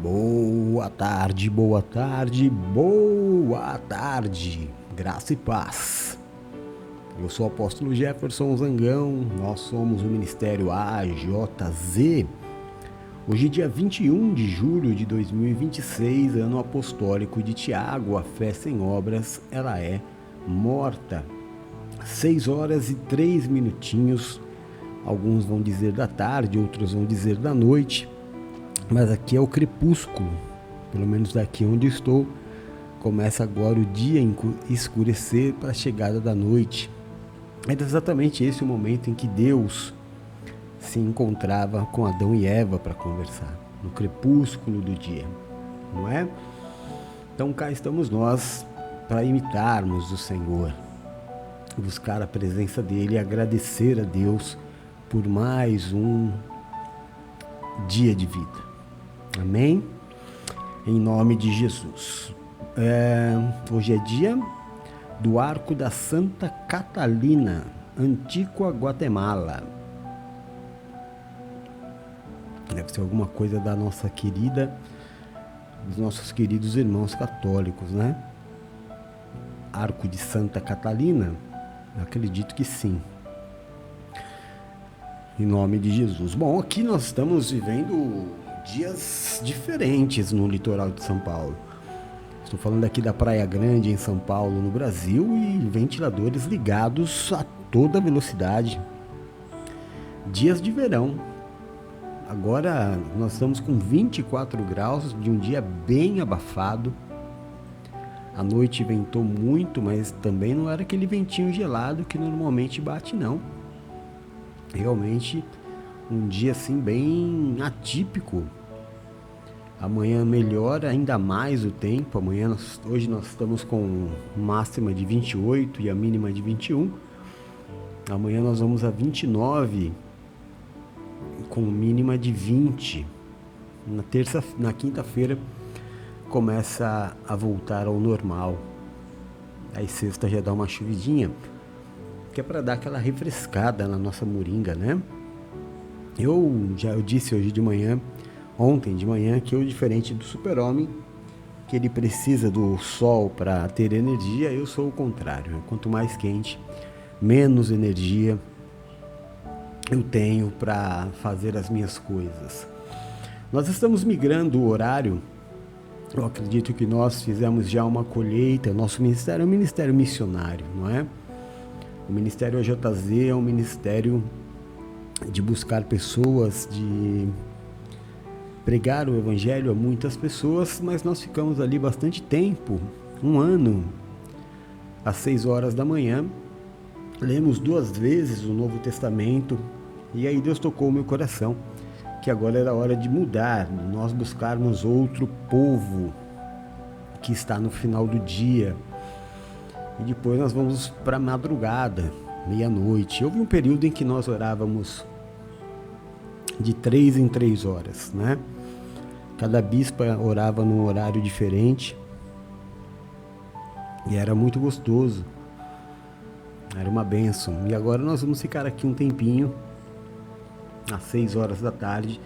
Boa tarde, boa tarde, boa tarde, graça e paz. Eu sou o apóstolo Jefferson Zangão, nós somos o Ministério AJZ. Hoje, dia 21 de julho de 2026, ano apostólico de Tiago, a fé sem obras, ela é morta. 6 horas e 3 minutinhos, alguns vão dizer da tarde, outros vão dizer da noite. Mas aqui é o crepúsculo, pelo menos daqui onde estou, começa agora o dia escurecer para a chegada da noite. É exatamente esse o momento em que Deus se encontrava com Adão e Eva para conversar, no crepúsculo do dia, não é? Então cá estamos nós para imitarmos o Senhor, buscar a presença dEle e agradecer a Deus por mais um dia de vida. Amém? Em nome de Jesus. Hoje é dia do Arco da Santa Catalina, Antigua Guatemala. Deve ser alguma coisa da nossa querida, dos nossos queridos irmãos católicos, né? Arco de Santa Catalina? Acredito que sim. Em nome de Jesus. Bom, aqui nós estamos vivendo dias diferentes no litoral de São Paulo. Estou falando aqui da Praia Grande, em São Paulo, no Brasil, e ventiladores ligados a toda velocidade. Dias de verão. Agora nós estamos com 24 graus, de um dia bem abafado. À noite ventou muito, mas também não era aquele ventinho gelado que normalmente bate, não. Realmente um dia assim bem atípico. Amanhã melhora ainda mais o tempo. Hoje nós estamos com máxima de 28 e a mínima de 21. Amanhã nós vamos a 29 com mínima de 20. Na quinta-feira começa a voltar ao normal. Aí sexta já dá uma chuvidinha, que é para dar aquela refrescada na nossa moringa, né? Eu disse ontem de manhã, que eu, diferente do super-homem, que ele precisa do sol para ter energia, eu sou o contrário. Quanto mais quente, menos energia eu tenho para fazer as minhas coisas. Nós estamos migrando o horário. Eu acredito que nós fizemos já uma colheita. Nosso ministério é um ministério missionário, não é? O Ministério AJZ é um ministério de buscar pessoas, de pregar o Evangelho a muitas pessoas, mas nós ficamos ali bastante tempo, um ano, às 6 horas da manhã, lemos 2 vezes o Novo Testamento, e aí Deus tocou o meu coração, que agora era hora de mudar, nós buscarmos outro povo que está no final do dia. E depois nós vamos para a madrugada, meia-noite. Houve um período em que nós orávamos de 3 em 3 horas, né? Cada bispa orava num horário diferente. E era muito gostoso. Era uma bênção. E agora nós vamos ficar aqui um tempinho, às 6 horas da tarde,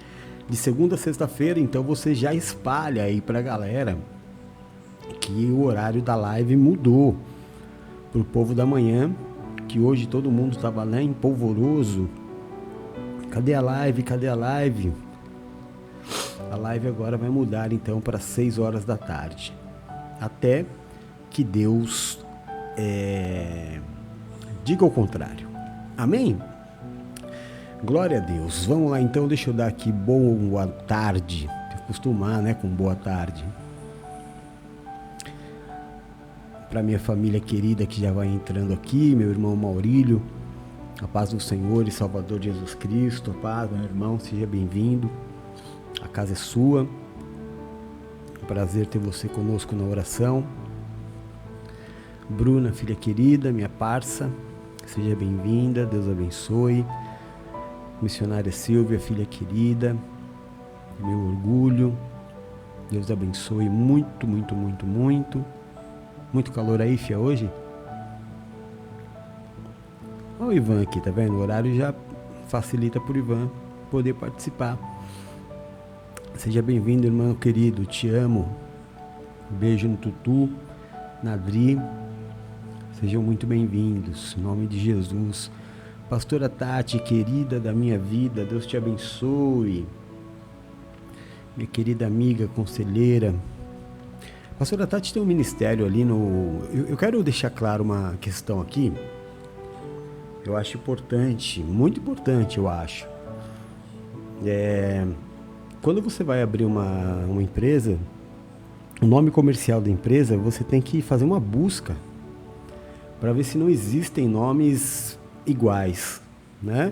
de segunda a sexta-feira. Então você já espalha aí para a galera que o horário da live mudou para o povo da manhã, que hoje todo mundo estava lá em polvoroso. Cadê a live? Cadê a live? A live agora vai mudar então para 6 horas da tarde. Até que Deus diga o contrário. Amém? Glória a Deus. Vamos lá então, deixa eu dar aqui boa tarde. Acostumar, né, com boa tarde. Para minha família querida que já vai entrando aqui, meu irmão Maurílio, a paz do Senhor e Salvador Jesus Cristo, a paz, meu irmão, seja bem-vindo, a casa é sua, é um prazer ter você conosco na oração. Bruna, filha querida, minha parça, seja bem-vinda, Deus abençoe. Missionária Silvia, filha querida, meu orgulho, Deus abençoe muito, muito, muito, muito. Muito calor aí, fia, hoje? Olha o Ivan aqui, tá vendo? O horário já facilita pro Ivan poder participar. Seja bem-vindo, irmão querido, te amo. Beijo no Tutu, Nadri. Sejam muito bem-vindos, em nome de Jesus. Pastora Tati, querida da minha vida, Deus te abençoe. Minha querida amiga, conselheira. Pastora Tati tem um ministério ali no... Eu quero deixar claro uma questão aqui. Eu acho importante, muito importante, eu acho. Quando você vai abrir uma empresa, o nome comercial da empresa, você tem que fazer uma busca para ver se não existem nomes iguais, né?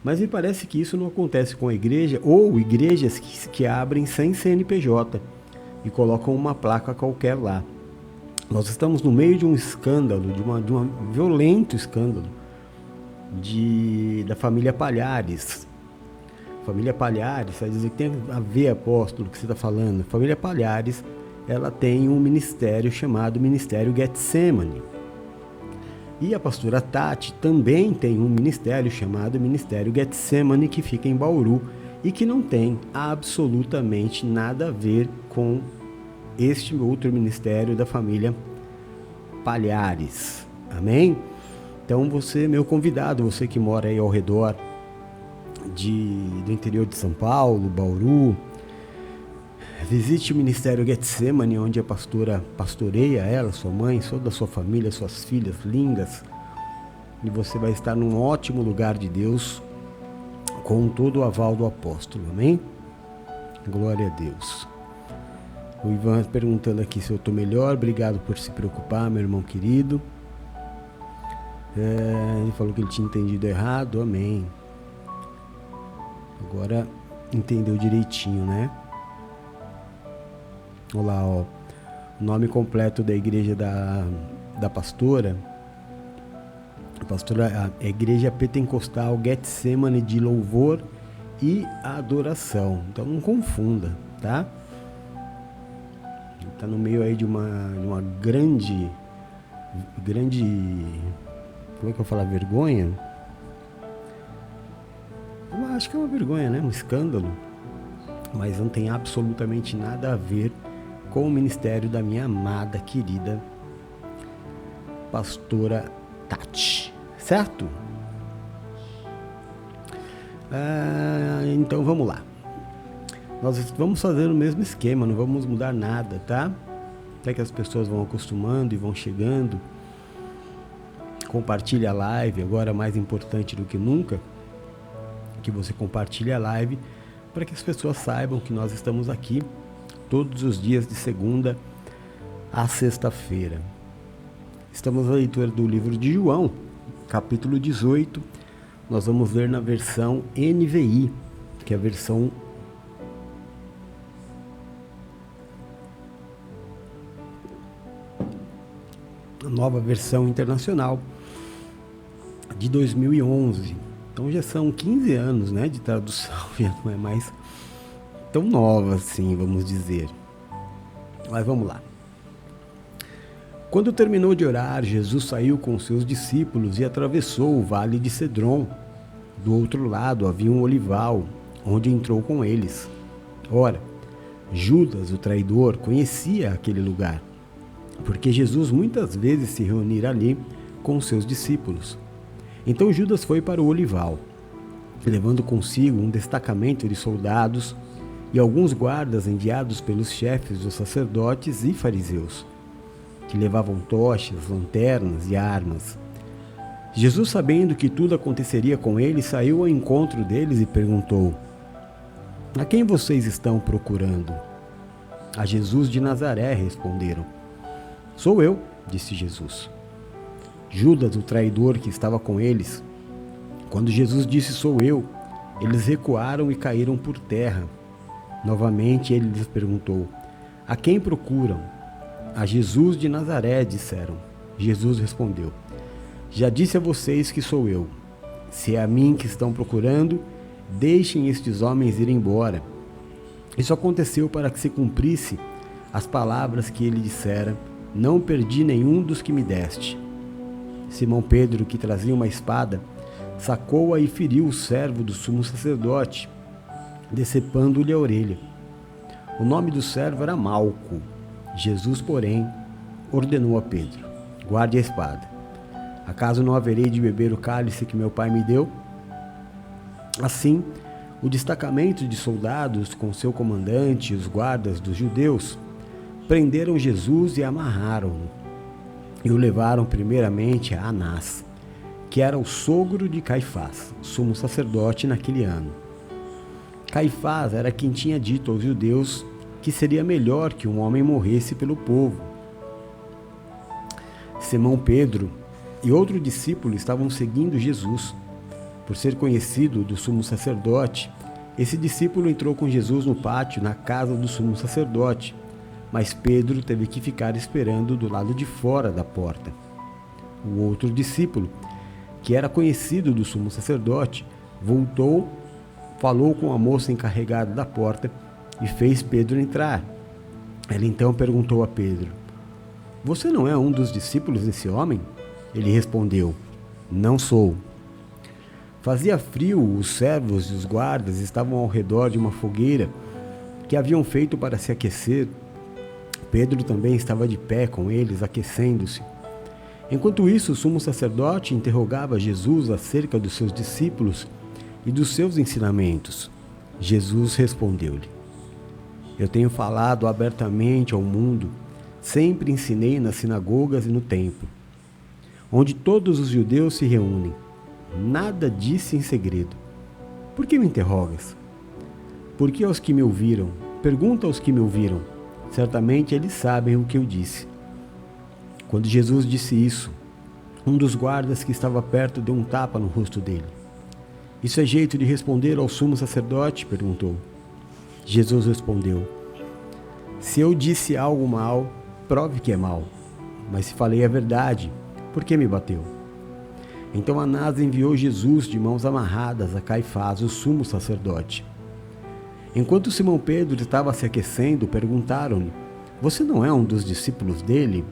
Mas me parece que isso não acontece com a igreja, ou igrejas que abrem sem CNPJ e colocam uma placa qualquer lá. Nós estamos no meio de um escândalo, de um violento escândalo da família Palhares. Família Palhares, vai dizer que tem a ver, apóstolo, o que você está falando. Família Palhares, ela tem um ministério chamado Ministério Getsemane. E a pastora Tati também tem um ministério chamado Ministério Getsemane, que fica em Bauru e que não tem absolutamente nada a ver com este outro ministério da família Palhares. Amém? Então você, meu convidado, você que mora aí ao redor do interior de São Paulo, Bauru, visite o Ministério Getsemane, onde a pastora pastoreia ela, sua mãe, toda a sua família, suas filhas lindas, e você vai estar num ótimo lugar de Deus, com todo o aval do apóstolo, amém? Glória a Deus. O Ivan perguntando aqui se eu estou melhor, obrigado por se preocupar, meu irmão querido. Ele falou que ele tinha entendido errado, amém. Agora entendeu direitinho, né? Olha lá, ó. O nome completo da igreja da pastora. A pastora, a igreja pentecostal Getsemane de louvor e adoração. Então não confunda, tá? Está no meio aí de uma grande, como é que eu falo, vergonha? Eu acho que é uma vergonha, né? Um escândalo. Mas não tem absolutamente nada a ver com o ministério da minha amada, querida pastora Tati. Certo? Então vamos lá. Nós vamos fazer o mesmo esquema, não vamos mudar nada, tá? Até que as pessoas vão acostumando e vão chegando. Compartilhe a live, agora mais importante do que nunca, que você compartilhe a live para que as pessoas saibam que nós estamos aqui todos os dias de segunda a sexta-feira. Estamos na leitura do livro de João, capítulo 18. Nós vamos ler na versão NVI, que é a versão nova versão internacional de 2011. Então já são 15 anos, né, de tradução, já não é mais tão nova assim, vamos dizer. Mas vamos lá. Quando terminou de orar, Jesus saiu com seus discípulos e atravessou o vale de Cedron. Do outro lado havia um olival, onde entrou com eles. Ora, Judas, o traidor, conhecia aquele lugar, porque Jesus muitas vezes se reunira ali com seus discípulos. Então Judas foi para o olival, levando consigo um destacamento de soldados e alguns guardas enviados pelos chefes dos sacerdotes e fariseus, que levavam tochas, lanternas e armas. Jesus, sabendo que tudo aconteceria com ele, saiu ao encontro deles e perguntou: "A quem vocês estão procurando?" "A Jesus de Nazaré", responderam. "Sou eu", disse Jesus. Judas, o traidor que estava com eles, quando Jesus disse "sou eu", eles recuaram e caíram por terra. Novamente ele lhes perguntou: "A quem procuram?" "A Jesus de Nazaré", disseram. Jesus respondeu: "Já disse a vocês que sou eu. Se é a mim que estão procurando, deixem estes homens ir embora." Isso aconteceu para que se cumprisse as palavras que ele dissera: "Não perdi nenhum dos que me deste." Simão Pedro, que trazia uma espada, sacou-a e feriu o servo do sumo sacerdote, decepando-lhe a orelha. O nome do servo era Malco. Jesus, porém, ordenou a Pedro: guarde a espada. Acaso não haverei de beber o cálice que meu pai me deu? Assim, o destacamento de soldados, com seu comandante e os guardas dos judeus, prenderam Jesus e amarraram-no, e o levaram primeiramente a Anás, que era o sogro de Caifás, sumo sacerdote naquele ano. Caifás era quem tinha dito aos judeus que seria melhor que um homem morresse pelo povo. Simão Pedro e outro discípulo estavam seguindo Jesus. Por ser conhecido do sumo sacerdote, esse discípulo entrou com Jesus no pátio, na casa do sumo sacerdote, mas Pedro teve que ficar esperando do lado de fora da porta. O outro discípulo, que era conhecido do sumo sacerdote, voltou, falou com a moça encarregada da porta e fez Pedro entrar. Ela então perguntou a Pedro: você não é um dos discípulos desse homem? Ele respondeu: não sou. Fazia frio, os servos e os guardas estavam ao redor de uma fogueira que haviam feito para se aquecer. Pedro também estava de pé com eles, aquecendo-se. Enquanto isso, o sumo sacerdote interrogava Jesus acerca dos seus discípulos e dos seus ensinamentos. Jesus respondeu-lhe: eu tenho falado abertamente ao mundo, sempre ensinei nas sinagogas e no templo, onde todos os judeus se reúnem. Nada disse em segredo. Por que me interrogas? Porque aos que me ouviram, pergunta aos que me ouviram, certamente eles sabem o que eu disse. Quando Jesus disse isso, um dos guardas que estava perto deu um tapa no rosto dele. Isso é jeito de responder ao sumo sacerdote? Perguntou. Jesus respondeu: se eu disse algo mal, prove que é mal. Mas se falei a verdade, por que me bateu? Então Anás enviou Jesus de mãos amarradas a Caifás, o sumo sacerdote. Enquanto Simão Pedro estava se aquecendo, perguntaram-lhe: você não é um dos discípulos dele?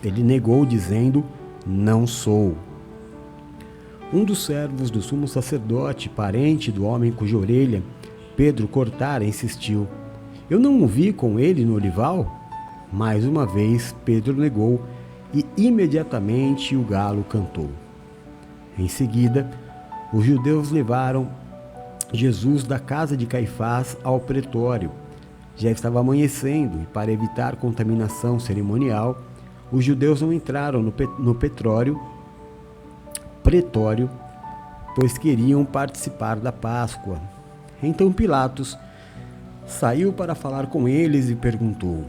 Ele negou, dizendo: não sou. Um dos servos do sumo sacerdote, parente do homem cuja orelha Pedro cortara, insistiu: eu não o vi com ele no olival? Mais uma vez Pedro negou e imediatamente o galo cantou. Em seguida, os judeus levaram Jesus da casa de Caifás ao pretório. Já estava amanhecendo e, para evitar contaminação cerimonial, os judeus não entraram no pretório, pois queriam participar da Páscoa. Então Pilatos saiu para falar com eles e perguntou: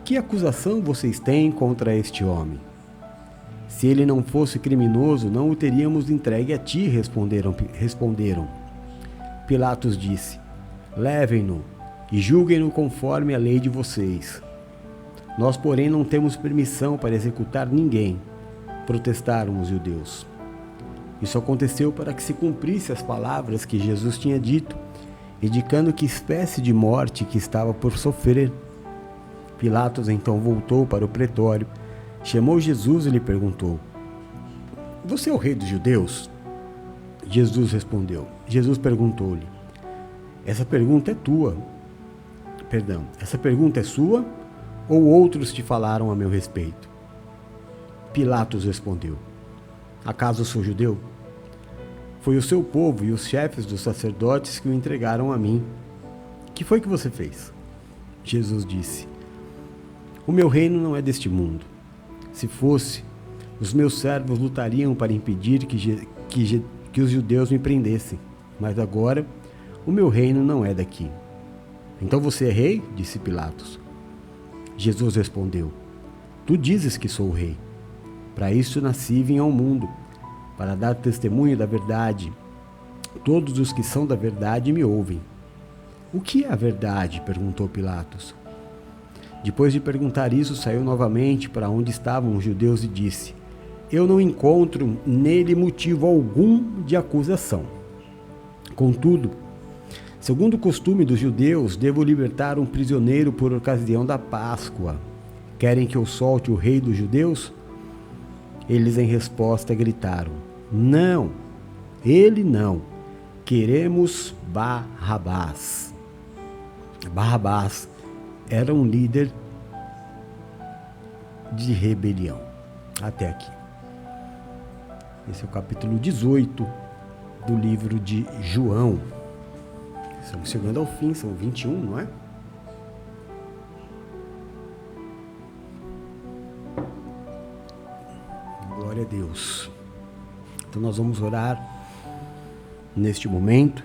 que acusação vocês têm contra este homem? Se ele não fosse criminoso, não o teríamos entregue a ti, responderam. Pilatos disse: levem-no e julguem-no conforme a lei de vocês. Nós, porém, não temos permissão para executar ninguém, protestaram os judeus. Isso aconteceu para que se cumprisse as palavras que Jesus tinha dito, indicando que espécie de morte que estava por sofrer. Pilatos então voltou para o pretório, chamou Jesus e lhe perguntou: você é o rei dos judeus? Jesus perguntou-lhe: essa pergunta é sua ou outros te falaram a meu respeito? Pilatos respondeu: acaso sou judeu? Foi o seu povo e os chefes dos sacerdotes que o entregaram a mim. Que foi que você fez? Jesus disse: o meu reino não é deste mundo. Se fosse, os meus servos lutariam para impedir que os judeus me prendessem. Mas agora, o meu reino não é daqui. Então você é rei? Disse Pilatos. Jesus respondeu: tu dizes que sou o rei. Para isso nasci e vim ao mundo, para dar testemunho da verdade. Todos os que são da verdade me ouvem. O que é a verdade? Perguntou Pilatos. Depois de perguntar isso, saiu novamente para onde estavam os judeus e disse: eu não encontro nele motivo algum de acusação. Contudo, segundo o costume dos judeus, devo libertar um prisioneiro por ocasião da Páscoa. Querem que eu solte o rei dos judeus? Eles em resposta gritaram: não, ele não. Queremos Barrabás. Barrabás era um líder de rebelião. Até aqui. Esse é o capítulo 18 do livro de João. Estamos chegando ao fim, são 21, não é? Glória a Deus. Então nós vamos orar neste momento.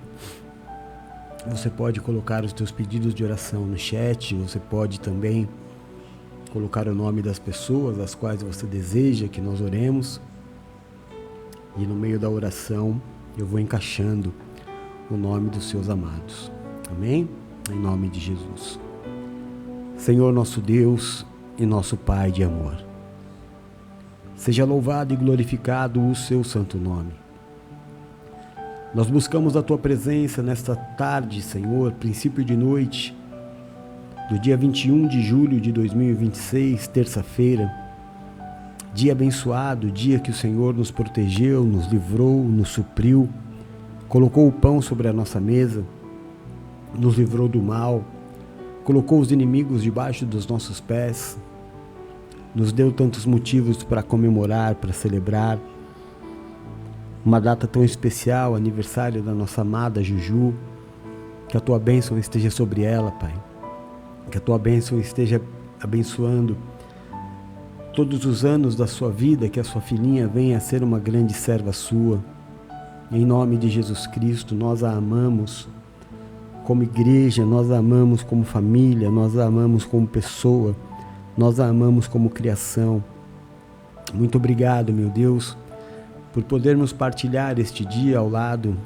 Você pode colocar os teus pedidos de oração no chat, você pode também colocar o nome das pessoas às quais você deseja que nós oremos. E no meio da oração eu vou encaixando o nome dos seus amados. Amém? Em nome de Jesus. Senhor nosso Deus e nosso Pai de amor, seja louvado e glorificado o seu santo nome. Nós buscamos a tua presença nesta tarde, Senhor, princípio de noite, do dia 21 de julho de 2026, terça-feira, dia abençoado, dia que o Senhor nos protegeu, nos livrou, nos supriu, colocou o pão sobre a nossa mesa, nos livrou do mal, colocou os inimigos debaixo dos nossos pés, nos deu tantos motivos para comemorar, para celebrar, uma data tão especial, aniversário da nossa amada Juju. Que a tua bênção esteja sobre ela, Pai, que a tua bênção esteja abençoando todos os anos da sua vida, que a sua filhinha venha a ser uma grande serva sua. Em nome de Jesus Cristo, nós a amamos como igreja, nós a amamos como família, nós a amamos como pessoa, nós a amamos como criação. Muito obrigado, meu Deus, por podermos partilhar este dia ao lado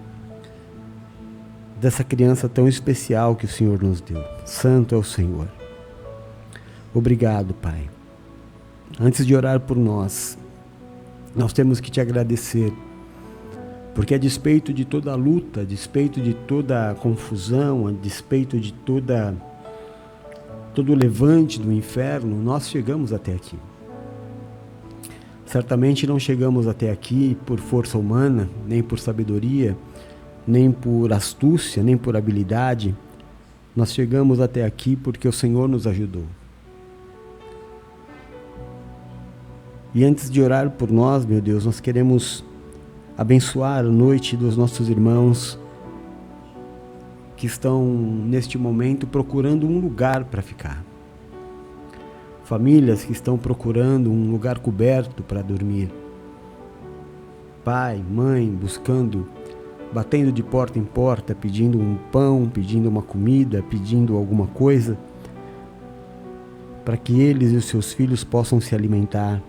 dessa criança tão especial que o Senhor nos deu. Santo é o Senhor. Obrigado, Pai. Antes de orar por nós temos que te agradecer, porque a despeito de toda a luta, a despeito de toda a confusão, a despeito de todo o levante do inferno, nós chegamos até aqui. Certamente não chegamos até aqui por força humana, nem por sabedoria, nem por astúcia, nem por habilidade. Nós chegamos até aqui porque o Senhor nos ajudou. E antes de orar por nós, meu Deus, nós queremos abençoar a noite dos nossos irmãos que estão neste momento procurando um lugar para ficar. Famílias que estão procurando um lugar coberto para dormir. Pai, mãe, buscando, batendo de porta em porta, pedindo um pão, pedindo uma comida, pedindo alguma coisa, para que eles e os seus filhos possam se alimentar.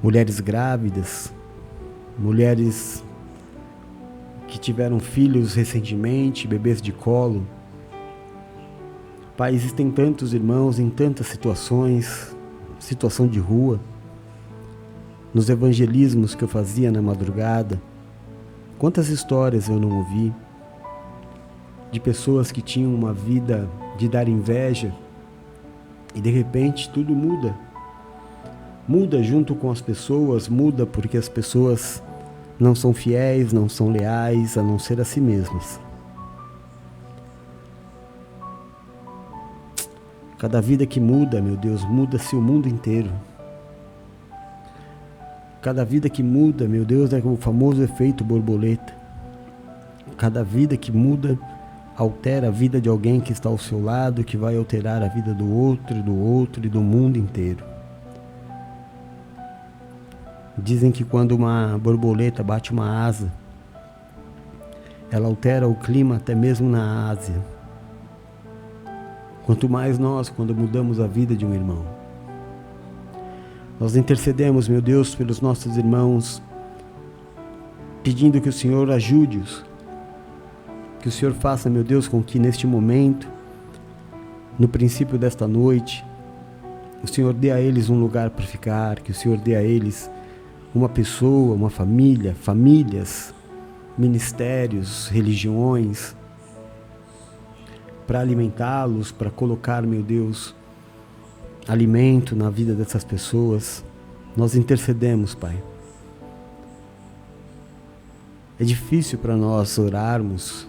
Mulheres grávidas, mulheres que tiveram filhos recentemente, bebês de colo. Pai, existem tantos irmãos em tantas situações, situação de rua, nos evangelismos que eu fazia na madrugada, quantas histórias eu não ouvi, de pessoas que tinham uma vida de dar inveja, e de repente tudo muda. Muda junto com as pessoas, muda porque as pessoas não são fiéis, não são leais, a não ser a si mesmas. Cada vida que muda, meu Deus, muda-se o mundo inteiro. Cada vida que muda, meu Deus, é o famoso efeito borboleta. Cada vida que muda, altera a vida de alguém que está ao seu lado, que vai alterar a vida do outro e do mundo inteiro. Dizem que quando uma borboleta bate uma asa, ela altera o clima até mesmo na Ásia. Quanto mais nós, quando mudamos a vida de um irmão. Nós intercedemos, meu Deus, pelos nossos irmãos, pedindo que o Senhor ajude-os, que o Senhor faça, meu Deus, com que neste momento, no princípio desta noite, o Senhor dê a eles um lugar para ficar, que o Senhor dê a eles uma pessoa, uma família, famílias, ministérios, religiões, para alimentá-los, para colocar, meu Deus, alimento na vida dessas pessoas. Nós intercedemos, Pai. É difícil para nós orarmos,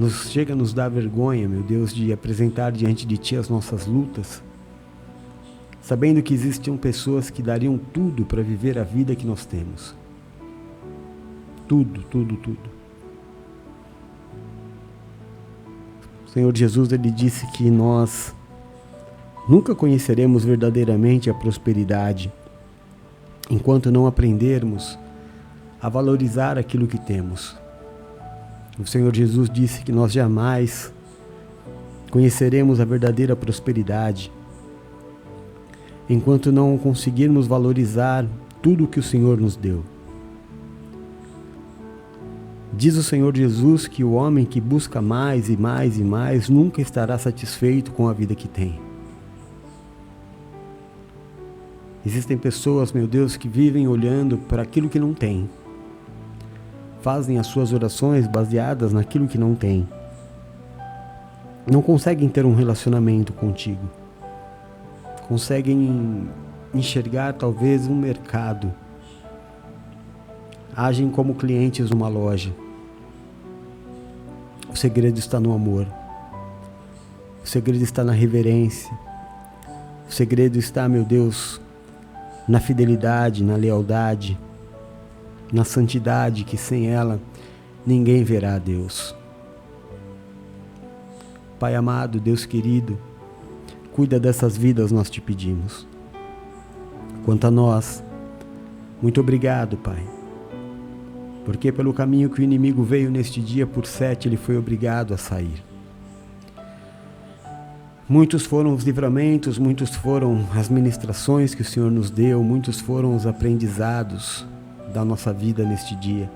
chega a nos dar vergonha, meu Deus, de apresentar diante de Ti as nossas lutas, sabendo que existiam pessoas que dariam tudo para viver a vida que nós temos. Tudo, tudo, tudo. O Senhor Jesus, Ele disse que nós nunca conheceremos verdadeiramente a prosperidade enquanto não aprendermos a valorizar aquilo que temos. O Senhor Jesus disse que nós jamais conheceremos a verdadeira prosperidade enquanto não conseguirmos valorizar tudo o que o Senhor nos deu. Diz o Senhor Jesus que o homem que busca mais e mais e mais nunca estará satisfeito com a vida que tem. Existem pessoas, meu Deus, que vivem olhando para aquilo que não tem. Fazem as suas orações baseadas naquilo que não tem. Não conseguem ter um relacionamento contigo. Conseguem enxergar talvez um mercado. Agem como clientes numa loja. O segredo está no amor. O segredo está na reverência. O segredo está, meu Deus, na fidelidade, na lealdade, na santidade, que sem ela ninguém verá a Deus. Pai amado, Deus querido, cuida dessas vidas, nós te pedimos. Quanto a nós, muito obrigado, Pai, porque pelo caminho que o inimigo veio neste dia por 7, ele foi obrigado a sair. Muitos foram os livramentos, muitos foram as ministrações que o Senhor nos deu, muitos foram os aprendizados da nossa vida neste dia.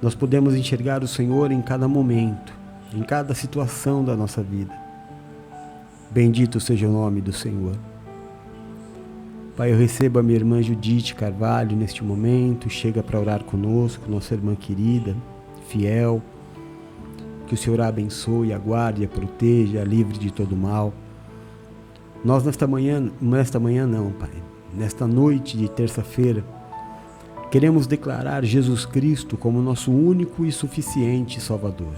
Nós podemos enxergar o Senhor em cada momento, em cada situação da nossa vida. Bendito seja o nome do Senhor. Pai, eu recebo a minha irmã Judite Carvalho neste momento, chega para orar conosco, nossa irmã querida, fiel. Que o Senhor a abençoe, a guarde, a proteja, a livre de todo mal. Nós nesta manhã não, Pai, nesta noite de terça-feira, queremos declarar Jesus Cristo como nosso único e suficiente Salvador.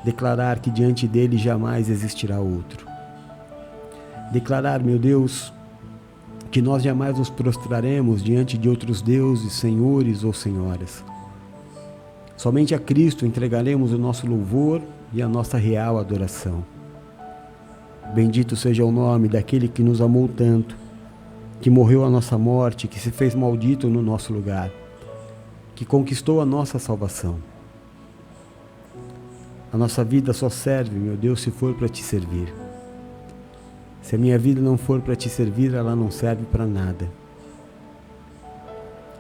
Declarar que diante dele jamais existirá outro. Declarar, meu Deus, que nós jamais nos prostraremos diante de outros deuses, senhores ou senhoras. Somente a Cristo entregaremos o nosso louvor e a nossa real adoração. Bendito seja o nome daquele que nos amou tanto, que morreu a nossa morte, que se fez maldito no nosso lugar, que conquistou a nossa salvação. A nossa vida só serve, meu Deus, se for para te servir. Se a minha vida não for para te servir, ela não serve para nada.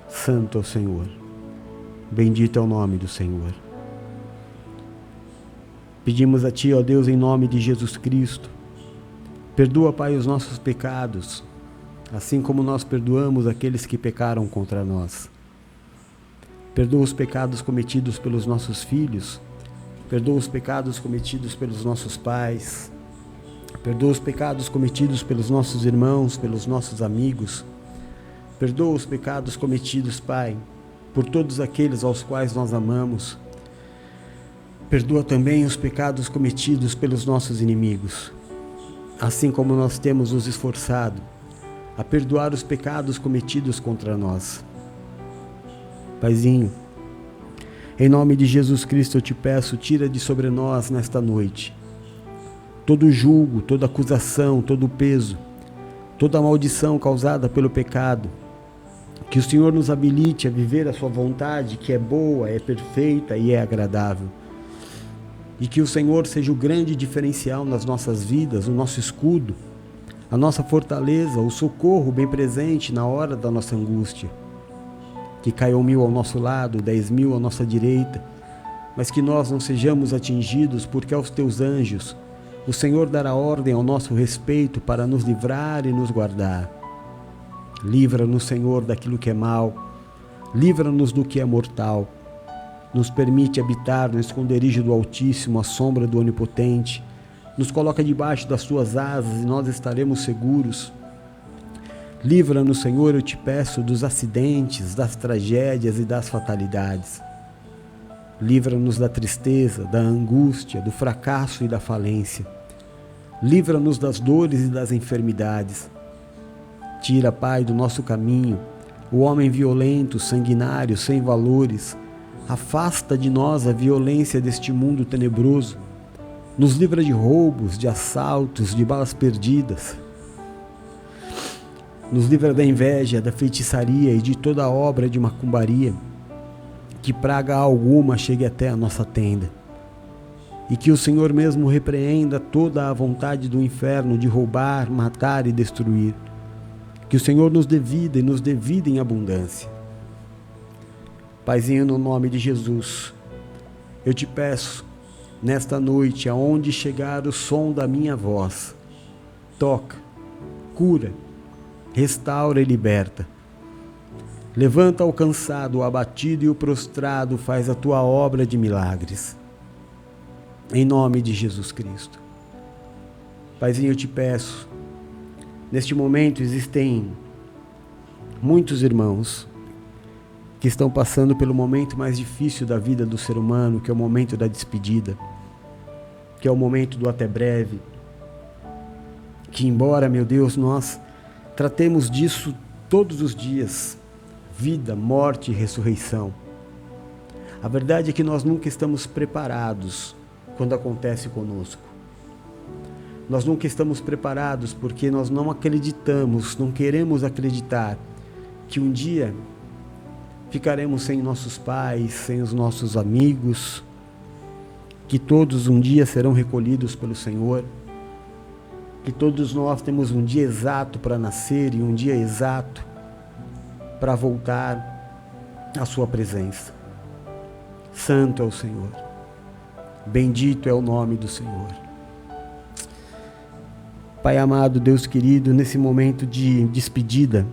Santo é o Senhor. Bendito é o nome do Senhor. Pedimos a Ti, ó Deus, em nome de Jesus Cristo, perdoa, Pai, os nossos pecados, assim como nós perdoamos aqueles que pecaram contra nós. Perdoa os pecados cometidos pelos nossos filhos, perdoa os pecados cometidos pelos nossos pais, perdoa os pecados cometidos pelos nossos irmãos, pelos nossos amigos, perdoa os pecados cometidos, Pai, por todos aqueles aos quais nós amamos. Perdoa também os pecados cometidos pelos nossos inimigos, assim como nós temos nos esforçado a perdoar os pecados cometidos contra nós. Paizinho, em nome de Jesus Cristo eu te peço, tira de sobre nós nesta noite todo julgo, toda acusação, todo peso, toda maldição causada pelo pecado. Que o Senhor nos habilite a viver a sua vontade, que é boa, é perfeita e é agradável. E que o Senhor seja o grande diferencial nas nossas vidas, o nosso escudo, a nossa fortaleza, o socorro bem presente na hora da nossa angústia. Que caiam 1000 ao nosso lado, 10.000 à nossa direita, mas que nós não sejamos atingidos, porque aos teus anjos o Senhor dará ordem ao nosso respeito para nos livrar e nos guardar. Livra-nos, Senhor, daquilo que é mal, livra-nos do que é mortal, nos permite habitar no esconderijo do Altíssimo, à sombra do Onipotente, nos coloca debaixo das tuas asas e nós estaremos seguros. Livra-nos, Senhor, eu te peço, dos acidentes, das tragédias e das fatalidades. Livra-nos da tristeza, da angústia, do fracasso e da falência. Livra-nos das dores e das enfermidades. Tira, Pai, do nosso caminho o homem violento, sanguinário, sem valores. Afasta de nós a violência deste mundo tenebroso. Nos livra de roubos, de assaltos, de balas perdidas. Nos livra da inveja, da feitiçaria e de toda obra de macumbaria. Que praga alguma chegue até a nossa tenda. E que o Senhor mesmo repreenda toda a vontade do inferno de roubar, matar e destruir. Que o Senhor nos dê vida e nos dê vida em abundância. Paizinho, no nome de Jesus, eu te peço, nesta noite, aonde chegar o som da minha voz, toca, cura, restaura e liberta. Levanta o cansado, o abatido e o prostrado, faz a tua obra de milagres. Em nome de Jesus Cristo. Paizinho, eu te peço, neste momento existem muitos irmãos que estão passando pelo momento mais difícil da vida do ser humano, que é o momento da despedida, que é o momento do até breve, que embora, meu Deus, nós tratemos disso todos os dias, vida, morte e ressurreição, a verdade é que nós nunca estamos preparados quando acontece conosco. Nós nunca estamos preparados porque nós não acreditamos, não queremos acreditar que um dia ficaremos sem nossos pais, sem os nossos amigos, que todos um dia serão recolhidos pelo Senhor, que todos nós temos um dia exato para nascer e um dia exato para voltar à sua presença. Santo é o Senhor, bendito é o nome do Senhor. Pai amado, Deus querido, nesse momento de despedida,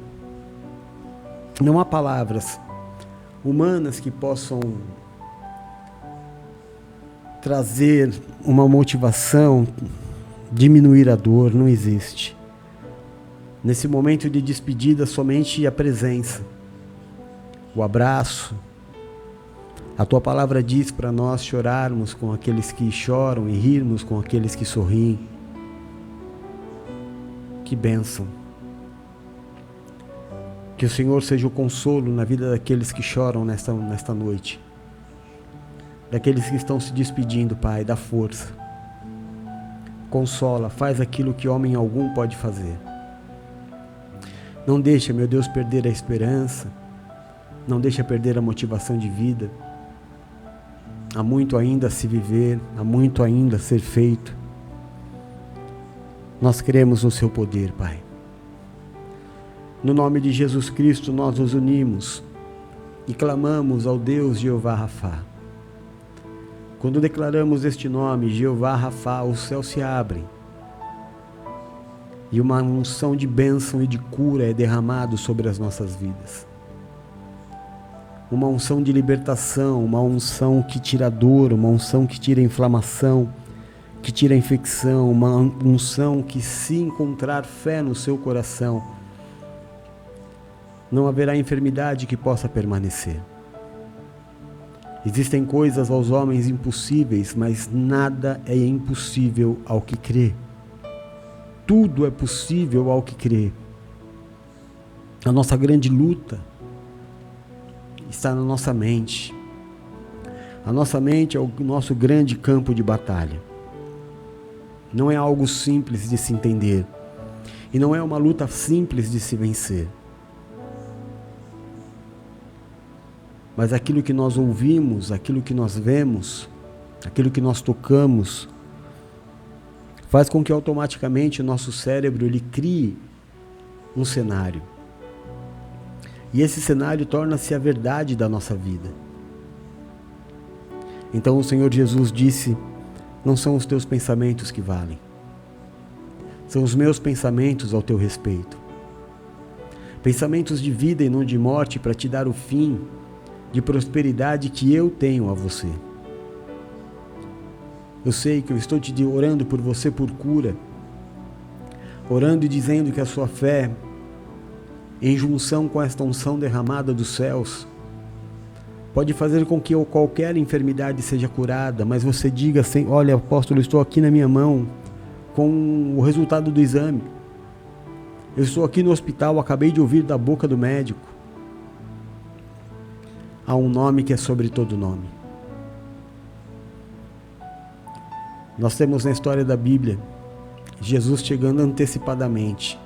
não há palavras humanas que possam trazer uma motivação, diminuir a dor, não existe. Nesse momento de despedida, somente a presença, o abraço. A tua palavra diz para nós chorarmos com aqueles que choram e rirmos com aqueles que sorriem. Que bênção. Que o Senhor seja o consolo na vida daqueles que choram nesta noite. Daqueles que estão se despedindo, Pai, dá força. Consola, faz aquilo que homem algum pode fazer. Não deixa, meu Deus, perder a esperança. Não deixa perder a motivação de vida. Há muito ainda a se viver, há muito ainda a ser feito. Nós cremos no seu poder, Pai. No nome de Jesus Cristo, nós nos unimos e clamamos ao Deus Jeová Rafá. Quando declaramos este nome, Jeová Rafá, os céus se abrem e uma unção de bênção e de cura é derramado sobre as nossas vidas. Uma unção de libertação, uma unção que tira a dor, uma unção que tira a inflamação, que tira a infecção, uma unção que, se encontrar fé no seu coração, não haverá enfermidade que possa permanecer. Existem coisas aos homens impossíveis, mas nada é impossível ao que crê. Tudo é possível ao que crê. A nossa grande luta está na nossa mente. A nossa mente é o nosso grande campo de batalha. Não é algo simples de se entender. E não é uma luta simples de se vencer. Mas aquilo que nós ouvimos, aquilo que nós vemos, aquilo que nós tocamos, faz com que automaticamente o nosso cérebro ele crie um cenário. E esse cenário torna-se a verdade da nossa vida. Então o Senhor Jesus disse: não são os teus pensamentos que valem, são os meus pensamentos ao teu respeito. Pensamentos de vida e não de morte, para te dar o fim de prosperidade que eu tenho a você. Eu sei que eu estou te orando por você por cura, orando e dizendo que a sua fé, em junção com esta unção derramada dos céus, pode fazer com que qualquer enfermidade seja curada, mas você diga assim: olha, apóstolo, estou aqui na minha mão com o resultado do exame. Eu estou aqui no hospital, acabei de ouvir da boca do médico. Há um nome que é sobre todo nome. Nós temos na história da Bíblia Jesus chegando antecipadamente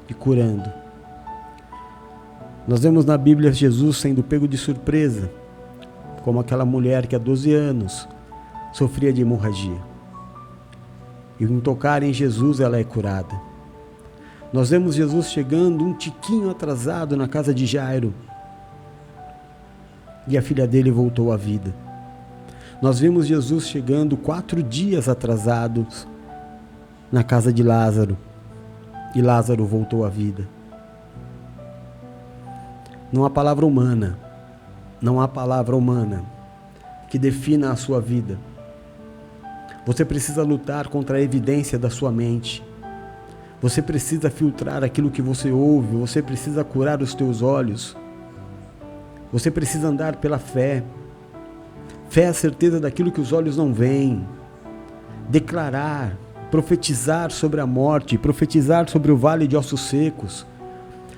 e curando. Nós vemos na Bíblia Jesus sendo pego de surpresa, como aquela mulher que há 12 anos sofria de hemorragia. E em tocar em Jesus ela é curada. Nós vemos Jesus chegando um tiquinho atrasado na casa de Jairo e a filha dele voltou à vida. Nós vemos Jesus chegando 4 dias atrasados na casa de Lázaro e Lázaro voltou à vida. Não há palavra humana que defina a sua vida. Você precisa lutar contra a evidência da sua mente. Você precisa filtrar aquilo que você ouve. Você precisa curar os teus olhos. Você precisa andar pela fé. Fé é a certeza daquilo que os olhos não veem. Declarar, profetizar sobre a morte, profetizar sobre o vale de ossos secos.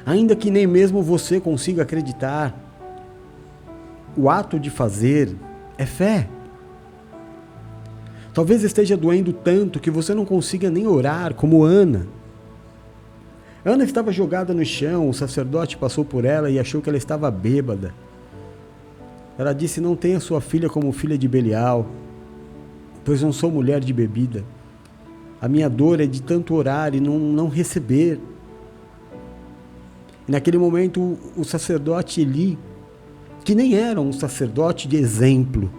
Ainda que nem mesmo você consiga acreditar, o ato de fazer é fé. Talvez esteja doendo tanto que você não consiga nem orar, como Ana. Ana estava jogada no chão, o sacerdote passou por ela e achou que ela estava bêbada. Ela disse: não tenha sua filha como filha de Belial, pois não sou mulher de bebida. A minha dor é de tanto orar e não receber. Naquele momento, o sacerdote Eli, que nem era um sacerdote de exemplo,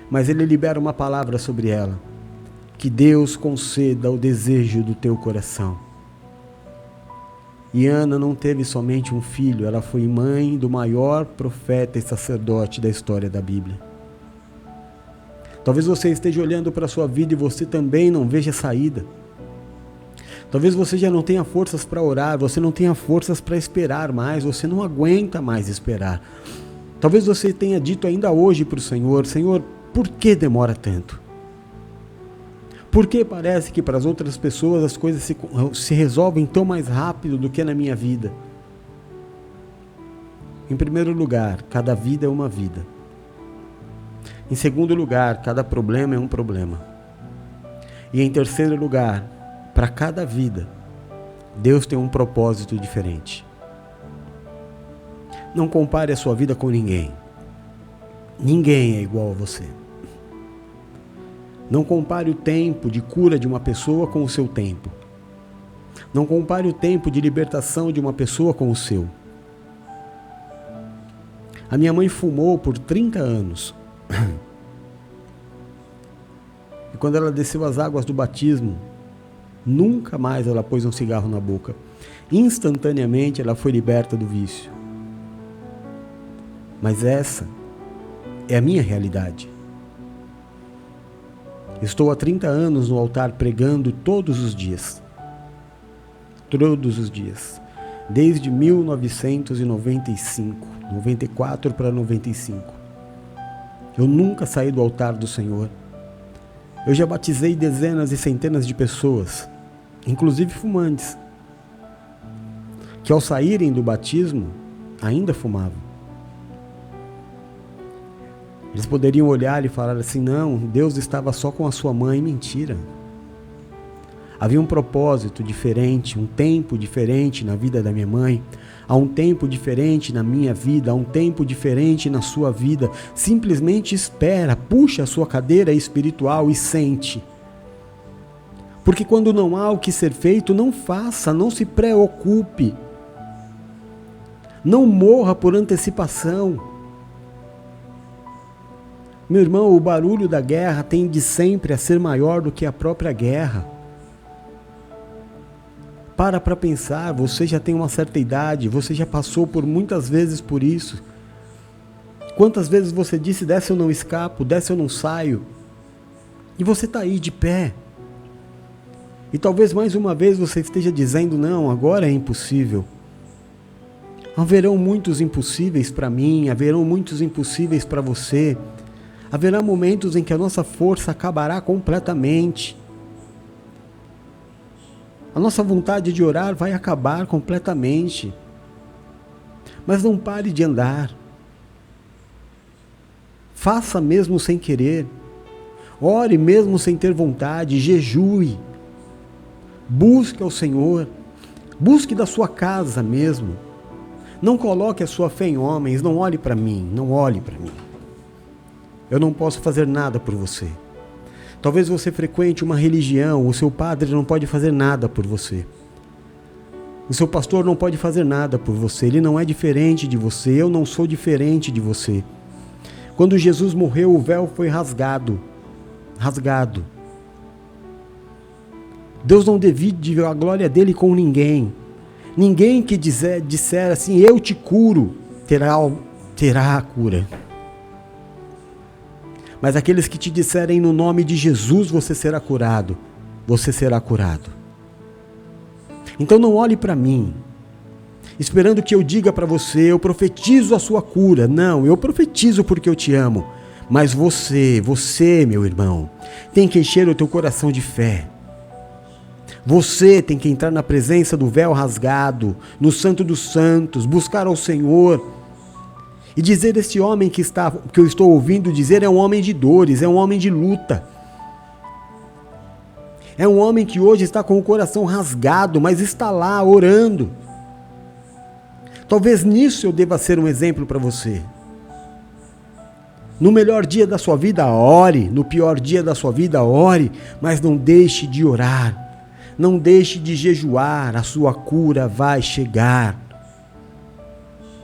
mas ele libera uma palavra sobre ela: que Deus conceda o desejo do teu coração. E Ana não teve somente um filho, ela foi mãe do maior profeta e sacerdote da história da Bíblia. Talvez você esteja olhando para a sua vida e você também não veja saída. Talvez você já não tenha forças para orar, você não tenha forças para esperar mais, você não aguenta mais esperar. Talvez você tenha dito ainda hoje para o Senhor: Senhor, por que demora tanto? Por que parece que para as outras pessoas as coisas se resolvem tão mais rápido do que na minha vida? Em primeiro lugar, cada vida é uma vida. Em segundo lugar, cada problema é um problema. E em terceiro lugar, para cada vida, Deus tem um propósito diferente. Não compare a sua vida com ninguém. Ninguém é igual a você. Não compare o tempo de cura de uma pessoa com o seu tempo. Não compare o tempo de libertação de uma pessoa com o seu. A minha mãe fumou por 30 anos. E quando ela desceu as águas do batismo, nunca mais ela pôs um cigarro na boca. Instantaneamente ela foi liberta do vício. Mas essa é a minha realidade. Estou há 30 anos no altar pregando todos os dias. Todos os dias. Desde 1995, 94 para 95. Eu nunca saí do altar do Senhor. Eu já batizei dezenas e centenas de pessoas, inclusive fumantes, que ao saírem do batismo ainda fumavam. Eles poderiam olhar e falar assim: não, Deus estava só com a sua mãe. Mentira. Havia um propósito diferente, um tempo diferente na vida da minha mãe. Há um tempo diferente na minha vida, há um tempo diferente na sua vida. Simplesmente espera, puxa a sua cadeira espiritual e sente. Porque quando não há o que ser feito, não faça, não se preocupe. Não morra por antecipação. Meu irmão, o barulho da guerra tende sempre a ser maior do que a própria guerra. Para pensar, você já tem uma certa idade, você já passou por muitas vezes por isso. Quantas vezes você disse: dessa eu não escapo, dessa eu não saio. E você está aí de pé. E talvez mais uma vez você esteja dizendo: não, agora é impossível. Haverão muitos impossíveis para mim, haverão muitos impossíveis para você. Haverá momentos em que a nossa força acabará completamente. A nossa vontade de orar vai acabar completamente. Mas não pare de andar. Faça mesmo sem querer. Ore mesmo sem ter vontade. Jejue. Busque ao Senhor. Busque da sua casa mesmo. Não coloque a sua fé em homens. Não olhe para mim. Não olhe para mim. Eu não posso fazer nada por você. Talvez você frequente uma religião. O seu padre não pode fazer nada por você. O seu pastor não pode fazer nada por você. Ele não é diferente de você. Eu não sou diferente de você. Quando Jesus morreu, o véu foi rasgado. Rasgado. Deus não divide a glória dele com ninguém. Ninguém que disser assim, eu te curo, terá a cura. Mas aqueles que te disserem no nome de Jesus, você será curado. Você será curado. Então não olhe para mim, esperando que eu diga para você, eu profetizo a sua cura. Não, eu profetizo porque eu te amo. Mas você, meu irmão, tem que encher o teu coração de fé. Você tem que entrar na presença do véu rasgado, no Santo dos Santos, buscar ao Senhor e dizer: esse homem que eu estou ouvindo dizer é um homem de dores, é um homem de luta. É um homem que hoje está com o coração rasgado, mas está lá orando. Talvez nisso eu deva ser um exemplo para você. No melhor dia da sua vida, ore. No pior dia da sua vida, ore. Mas não deixe de orar. Não deixe de jejuar. A sua cura vai chegar.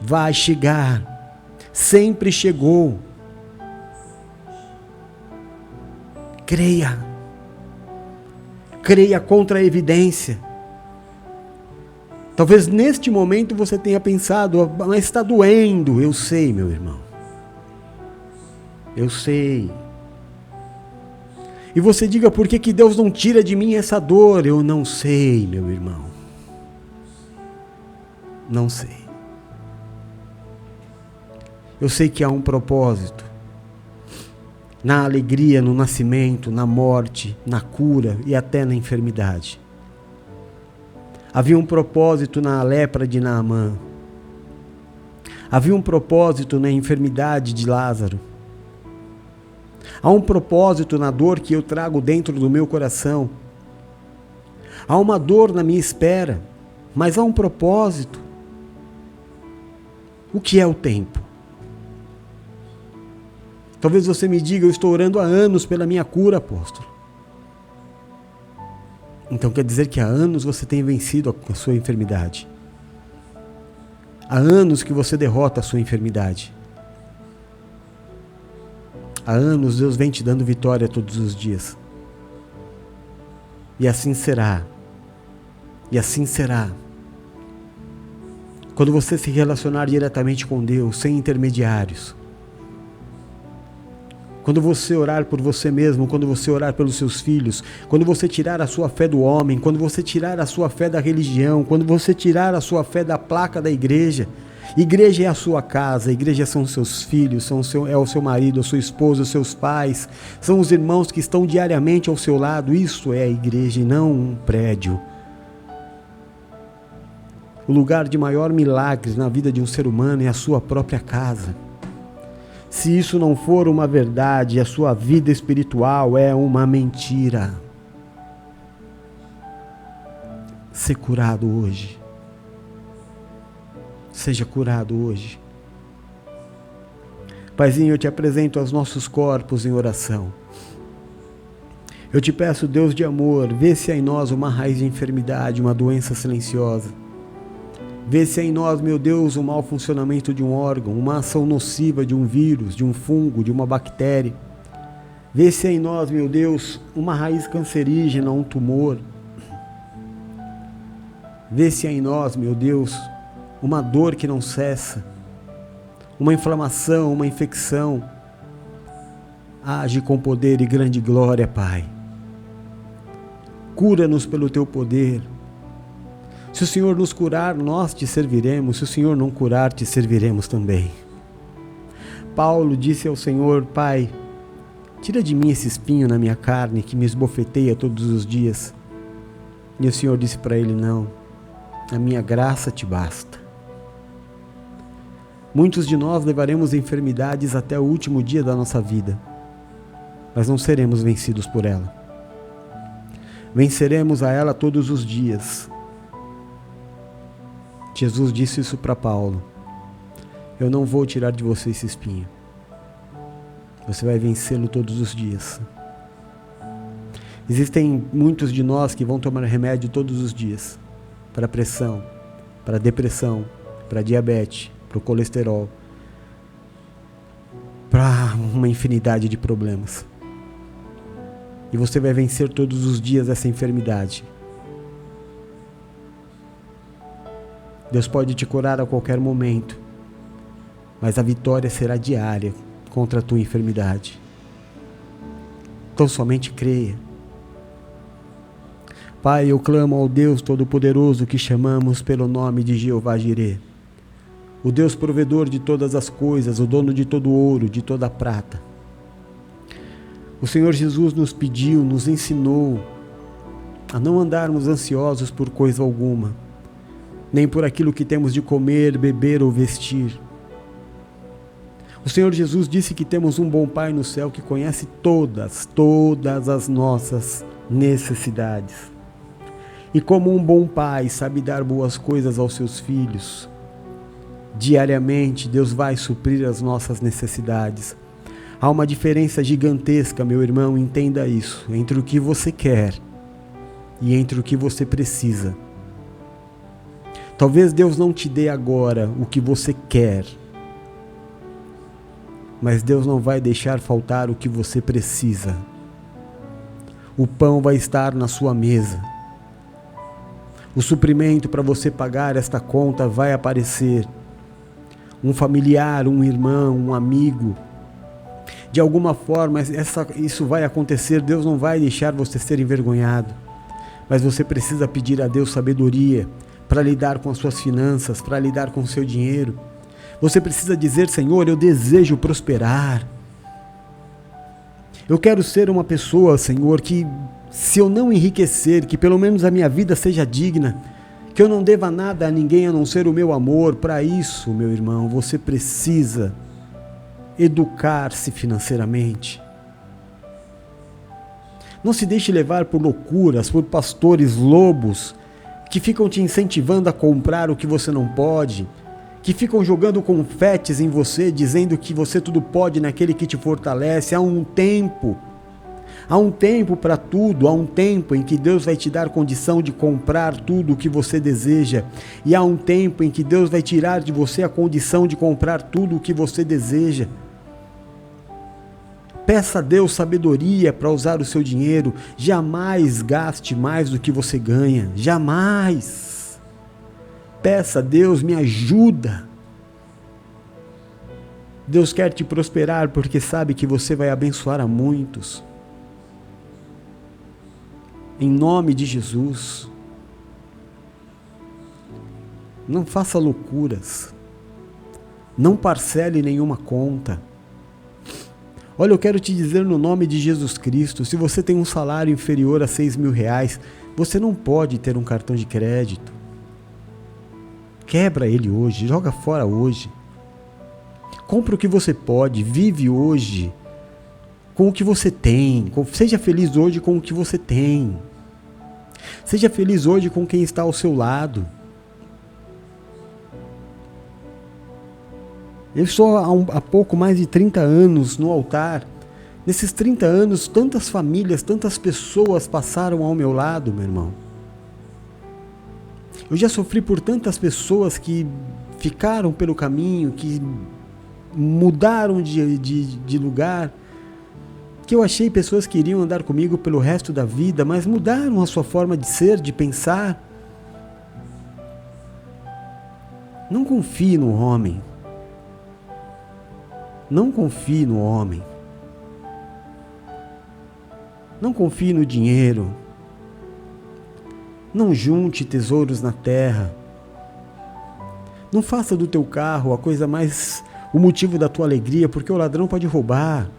Vai chegar. Sempre chegou. Creia. Creia contra a evidência. Talvez neste momento você tenha pensado, mas está doendo. Eu sei, meu irmão. Eu sei. E você diga, por que Deus não tira de mim essa dor? Eu não sei, meu irmão. Não sei. Eu sei que há um propósito. Na alegria, no nascimento, na morte, na cura e até na enfermidade. Havia um propósito na lepra de Naamã. Havia um propósito na enfermidade de Lázaro. Há um propósito na dor que eu trago dentro do meu coração. Há uma dor na minha espera, mas há um propósito. O que é o tempo? Talvez você me diga, eu estou orando há anos pela minha cura, apóstolo. Então quer dizer que há anos você tem vencido a sua enfermidade. Há anos que você derrota a sua enfermidade. Há anos Deus vem te dando vitória todos os dias. E assim será. E assim será. Quando você se relacionar diretamente com Deus, sem intermediários. Quando você orar por você mesmo, quando você orar pelos seus filhos, quando você tirar a sua fé do homem, quando você tirar a sua fé da religião, quando você tirar a sua fé da placa da igreja. Igreja é a sua casa, a igreja são os seus filhos, é o seu marido, a sua esposa, os seus pais, são os irmãos que estão diariamente ao seu lado. Isso é a igreja e não um prédio. O lugar de maior milagre na vida de um ser humano é a sua própria casa. Se isso não for uma verdade, a sua vida espiritual é uma mentira. Ser curado hoje. Seja curado hoje. Paizinho, eu te apresento os nossos corpos em oração. Eu te peço, Deus de amor, vê se há em nós uma raiz de enfermidade, uma doença silenciosa. Vê se há em nós, meu Deus, um mau funcionamento de um órgão, uma ação nociva de um vírus, de um fungo, de uma bactéria. Vê se há em nós, meu Deus, uma raiz cancerígena, um tumor. Vê se há em nós, meu Deus, uma dor que não cessa, uma inflamação, uma infecção. Age com poder e grande glória, Pai. Cura-nos pelo Teu poder. Se o Senhor nos curar, nós te serviremos. Se o Senhor não curar, te serviremos também. Paulo disse ao Senhor: Pai, tira de mim esse espinho na minha carne que me esbofeteia todos os dias. E o Senhor disse para ele: não, a minha graça te basta. Muitos de nós levaremos enfermidades até o último dia da nossa vida, mas não seremos vencidos por ela. Venceremos a ela todos os dias. Jesus disse isso para Paulo: eu não vou tirar de você esse espinho. Você vai vencê-lo todos os dias. Existem muitos de nós que vão tomar remédio todos os dias, para pressão, para depressão, para diabetes, para o colesterol, para uma infinidade de problemas. E você vai vencer todos os dias essa enfermidade. Deus pode te curar a qualquer momento, mas a vitória será diária contra a tua enfermidade. Então somente creia. Pai, eu clamo ao Deus Todo-Poderoso que chamamos pelo nome de Jeová Jirê, o Deus provedor de todas as coisas, o dono de todo ouro, de toda prata. O Senhor Jesus nos pediu, nos ensinou a não andarmos ansiosos por coisa alguma, nem por aquilo que temos de comer, beber ou vestir. O Senhor Jesus disse que temos um bom Pai no céu que conhece todas as nossas necessidades. E como um bom Pai sabe dar boas coisas aos seus filhos, diariamente Deus vai suprir as nossas necessidades. Há uma diferença gigantesca, meu irmão, entenda isso, entre o que você quer e entre o que você precisa. Talvez Deus não te dê agora o que você quer, mas Deus não vai deixar faltar o que você precisa. O pão vai estar na sua mesa. O suprimento para você pagar esta conta vai aparecer. Um familiar, um irmão, um amigo. De alguma forma, isso vai acontecer. Deus não vai deixar você ser envergonhado. Mas você precisa pedir a Deus sabedoria para lidar com as suas finanças, para lidar com o seu dinheiro. Você precisa dizer: Senhor, eu desejo prosperar. Eu quero ser uma pessoa, Senhor, que se eu não enriquecer, que pelo menos a minha vida seja digna, que eu não deva nada a ninguém a não ser o meu amor. Para isso, meu irmão, você precisa educar-se financeiramente. Não se deixe levar por loucuras, por pastores lobos, que ficam te incentivando a comprar o que você não pode, que ficam jogando confetes em você, dizendo que você tudo pode naquele que te fortalece. Há um tempo para tudo, há um tempo em que Deus vai te dar condição de comprar tudo o que você deseja, e há um tempo em que Deus vai tirar de você a condição de comprar tudo o que você deseja. Peça a Deus sabedoria para usar o seu dinheiro. Jamais gaste mais do que você ganha. Jamais. Peça a Deus, me ajuda. Deus quer te prosperar porque sabe que você vai abençoar a muitos. Em nome de Jesus. Não faça loucuras. Não parcele nenhuma conta. Olha, eu quero te dizer no nome de Jesus Cristo, se você tem um salário inferior a R$6.000, você não pode ter um cartão de crédito. Quebra ele hoje, joga fora hoje. Compra o que você pode, vive hoje com o que você tem. Seja feliz hoje com o que você tem. Seja feliz hoje com quem está ao seu lado. Eu estou há pouco mais de 30 anos no altar. Nesses 30 anos, tantas famílias, tantas pessoas passaram ao meu lado, meu irmão. Eu já sofri por tantas pessoas que ficaram pelo caminho, que mudaram de lugar, que eu achei pessoas que iriam andar comigo pelo resto da vida, mas mudaram a sua forma de ser, de pensar. Não confie no homem. Não confie no homem. Não confie no dinheiro. Não junte tesouros na terra. Não faça do teu carro o motivo da tua alegria, porque o ladrão pode roubar.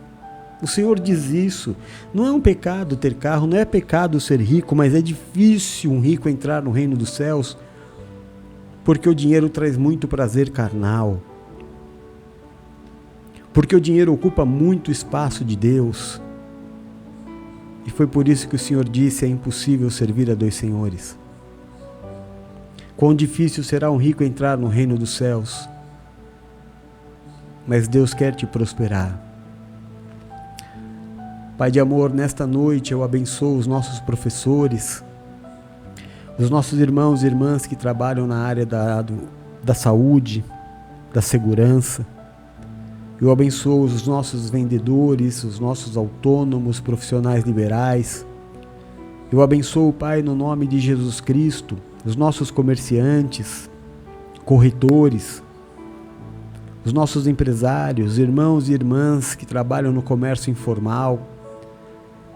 O Senhor diz isso. Não é um pecado ter carro, não é pecado ser rico, mas é difícil um rico entrar no reino dos céus, porque o dinheiro traz muito prazer carnal. Porque o dinheiro ocupa muito espaço de Deus. E foi por isso que o Senhor disse: é impossível servir a dois senhores. Quão difícil será um rico entrar no reino dos céus. Mas Deus quer te prosperar. Pai de amor, nesta noite eu abençoo os nossos professores, os nossos irmãos e irmãs que trabalham na área da saúde, da segurança. Eu abençoo os nossos vendedores, os nossos autônomos, profissionais liberais. Eu abençoo, Pai, no nome de Jesus Cristo, os nossos comerciantes, corretores, os nossos empresários, irmãos e irmãs que trabalham no comércio informal.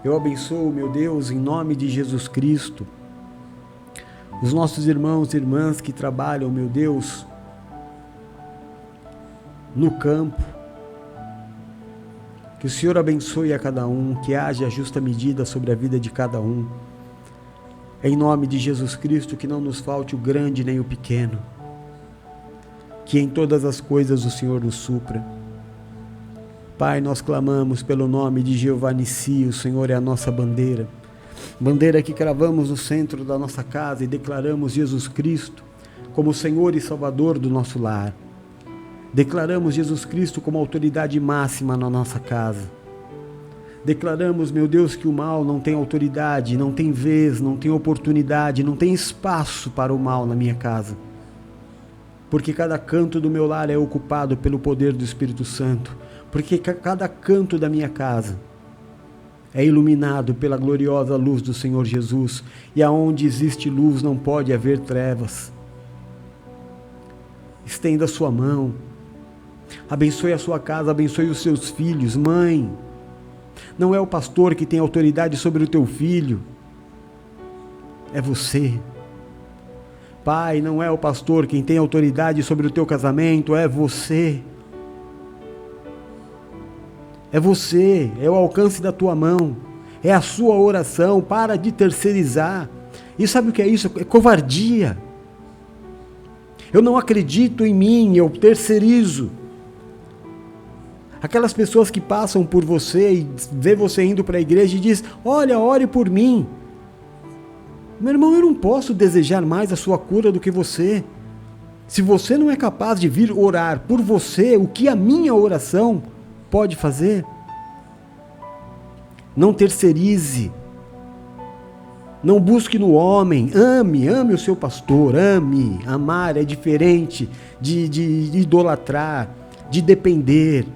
Eu abençoo, meu Deus, em nome de Jesus Cristo, os nossos irmãos e irmãs que trabalham, meu Deus, no campo. Que o Senhor abençoe a cada um, que haja justa medida sobre a vida de cada um. Em nome de Jesus Cristo, que não nos falte o grande nem o pequeno. Que em todas as coisas o Senhor nos supra. Pai, nós clamamos pelo nome de Jeová Nissi, o Senhor é a nossa bandeira. Bandeira que cravamos no centro da nossa casa e declaramos Jesus Cristo como Senhor e Salvador do nosso lar. Declaramos Jesus Cristo como autoridade máxima na nossa casa. Declaramos, meu Deus, que o mal não tem autoridade, não tem vez, não tem oportunidade, não tem espaço para o mal na minha casa. Porque cada canto do meu lar é ocupado pelo poder do Espírito Santo. Porque cada canto da minha casa é iluminado pela gloriosa luz do Senhor Jesus. E aonde existe luz não pode haver trevas. Estenda a sua mão. Abençoe a sua casa, abençoe os seus filhos. Mãe, não é o pastor que tem autoridade sobre o teu filho, é você. Pai, não é o pastor quem tem autoridade sobre o teu casamento, é você. É você, é o alcance da tua mão, é a sua oração. Para de terceirizar. E sabe o que é isso? É covardia. Eu não acredito em mim, eu terceirizo. Aquelas pessoas que passam por você e vê você indo para a igreja e diz: olha, ore por mim. Meu irmão, eu não posso desejar mais a sua cura do que você. Se você não é capaz de vir orar por você, o que a minha oração pode fazer? Não terceirize. Não busque no homem. Ame o seu pastor, ame. Amar é diferente de idolatrar, de depender.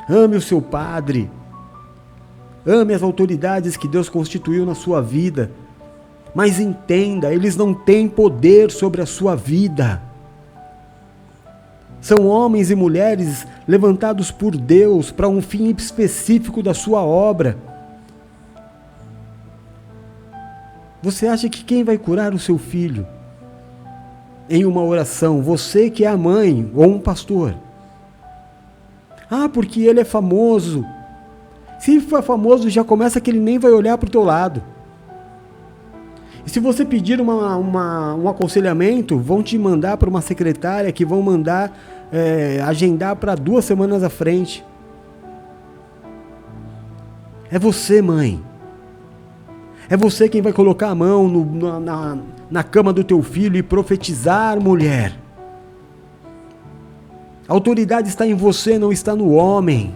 Ame o seu padre. Ame as autoridades que Deus constituiu na sua vida. Mas entenda, eles não têm poder sobre a sua vida. São homens e mulheres levantados por Deus para um fim específico da sua obra. Você acha que quem vai curar o seu filho em uma oração? Você que é a mãe ou um pastor? Ah, porque ele é famoso. Se for famoso, já começa que ele nem vai olhar para o teu lado. E se você pedir um aconselhamento, vão te mandar para uma secretária que vão mandar agendar para 2 semanas à frente. É você, mãe. É você quem vai colocar a mão na cama do teu filho e profetizar, mulher. A autoridade está em você, não está no homem.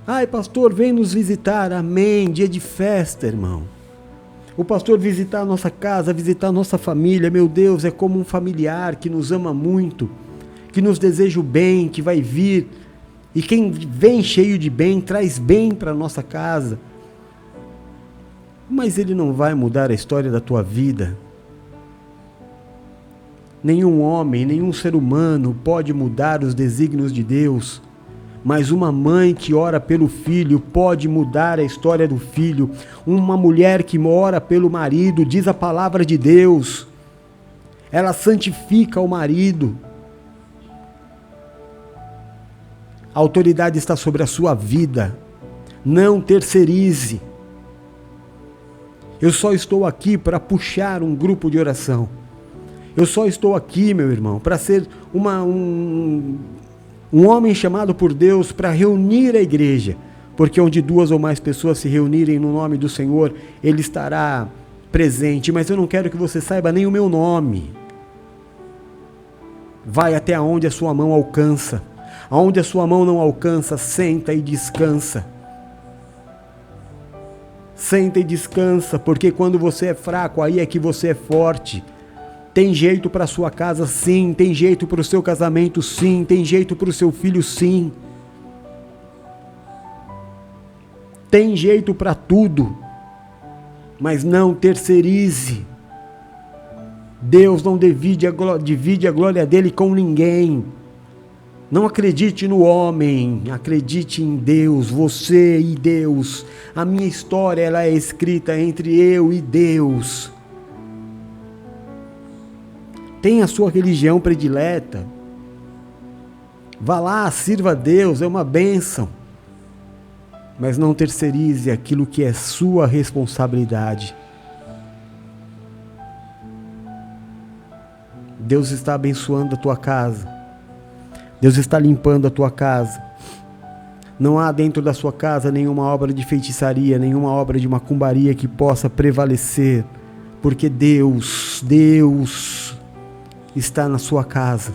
Ai, pastor, vem nos visitar. Amém. Dia de festa, irmão. O pastor visitar a nossa casa, visitar a nossa família, meu Deus, é como um familiar que nos ama muito, que nos deseja o bem, que vai vir. E quem vem cheio de bem, traz bem para a nossa casa. Mas ele não vai mudar a história da tua vida. Nenhum homem, nenhum ser humano pode mudar os desígnios de Deus. Mas uma mãe que ora pelo filho pode mudar a história do filho. Uma mulher que ora pelo marido, diz a palavra de Deus, ela santifica o marido. A autoridade está sobre a sua vida. Não terceirize. Eu só estou aqui para puxar um grupo de oração. Eu só estou aqui, meu irmão, para ser um homem chamado por Deus para reunir a igreja. Porque onde 2 ou mais pessoas se reunirem no nome do Senhor, Ele estará presente. Mas eu não quero que você saiba nem o meu nome. Vai até onde a sua mão alcança. Aonde a sua mão não alcança, senta e descansa. Senta e descansa, porque quando você é fraco, aí é que você é forte. Tem jeito para sua casa, sim. Tem jeito para o seu casamento, sim. Tem jeito para o seu filho, sim. Tem jeito para tudo. Mas não terceirize. Deus não divide a glória dele com ninguém. Não acredite no homem, acredite em Deus, você e Deus. A minha história, ela é escrita entre eu e Deus. Tenha a sua religião predileta. Vá lá, sirva a Deus, é uma bênção. Mas não terceirize aquilo que é sua responsabilidade. Deus está abençoando a tua casa. Deus está limpando a tua casa. Não há dentro da sua casa nenhuma obra de feitiçaria, nenhuma obra de macumbaria que possa prevalecer, porque Deus está na sua casa.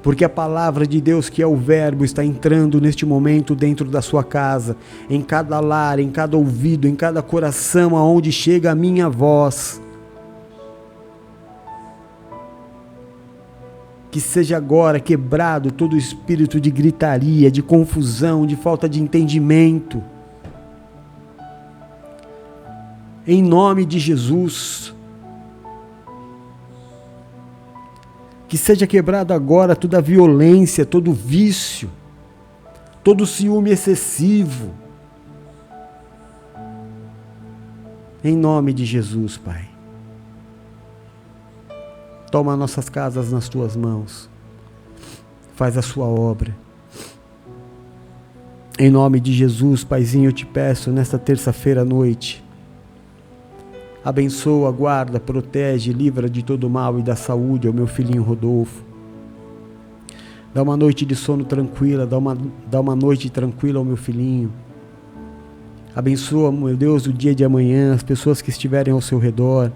Porque a palavra de Deus, que é o verbo, está entrando neste momento dentro da sua casa, em cada lar, em cada ouvido, em cada coração aonde chega a minha voz. Que seja agora quebrado todo o espírito de gritaria, de confusão, de falta de entendimento. Em nome de Jesus. Que seja quebrado agora toda a violência, todo o vício, todo o ciúme excessivo. Em nome de Jesus, Pai. Toma nossas casas nas tuas mãos. Faz a sua obra. Em nome de Jesus, Paizinho, eu te peço nesta terça-feira à noite. Abençoa, guarda, protege, livra de todo mal e da saúde ao meu filhinho Rodolfo. Dá uma noite de sono tranquila, dá uma noite tranquila ao meu filhinho. Abençoa, meu Deus, o dia de amanhã, as pessoas que estiverem ao seu redor.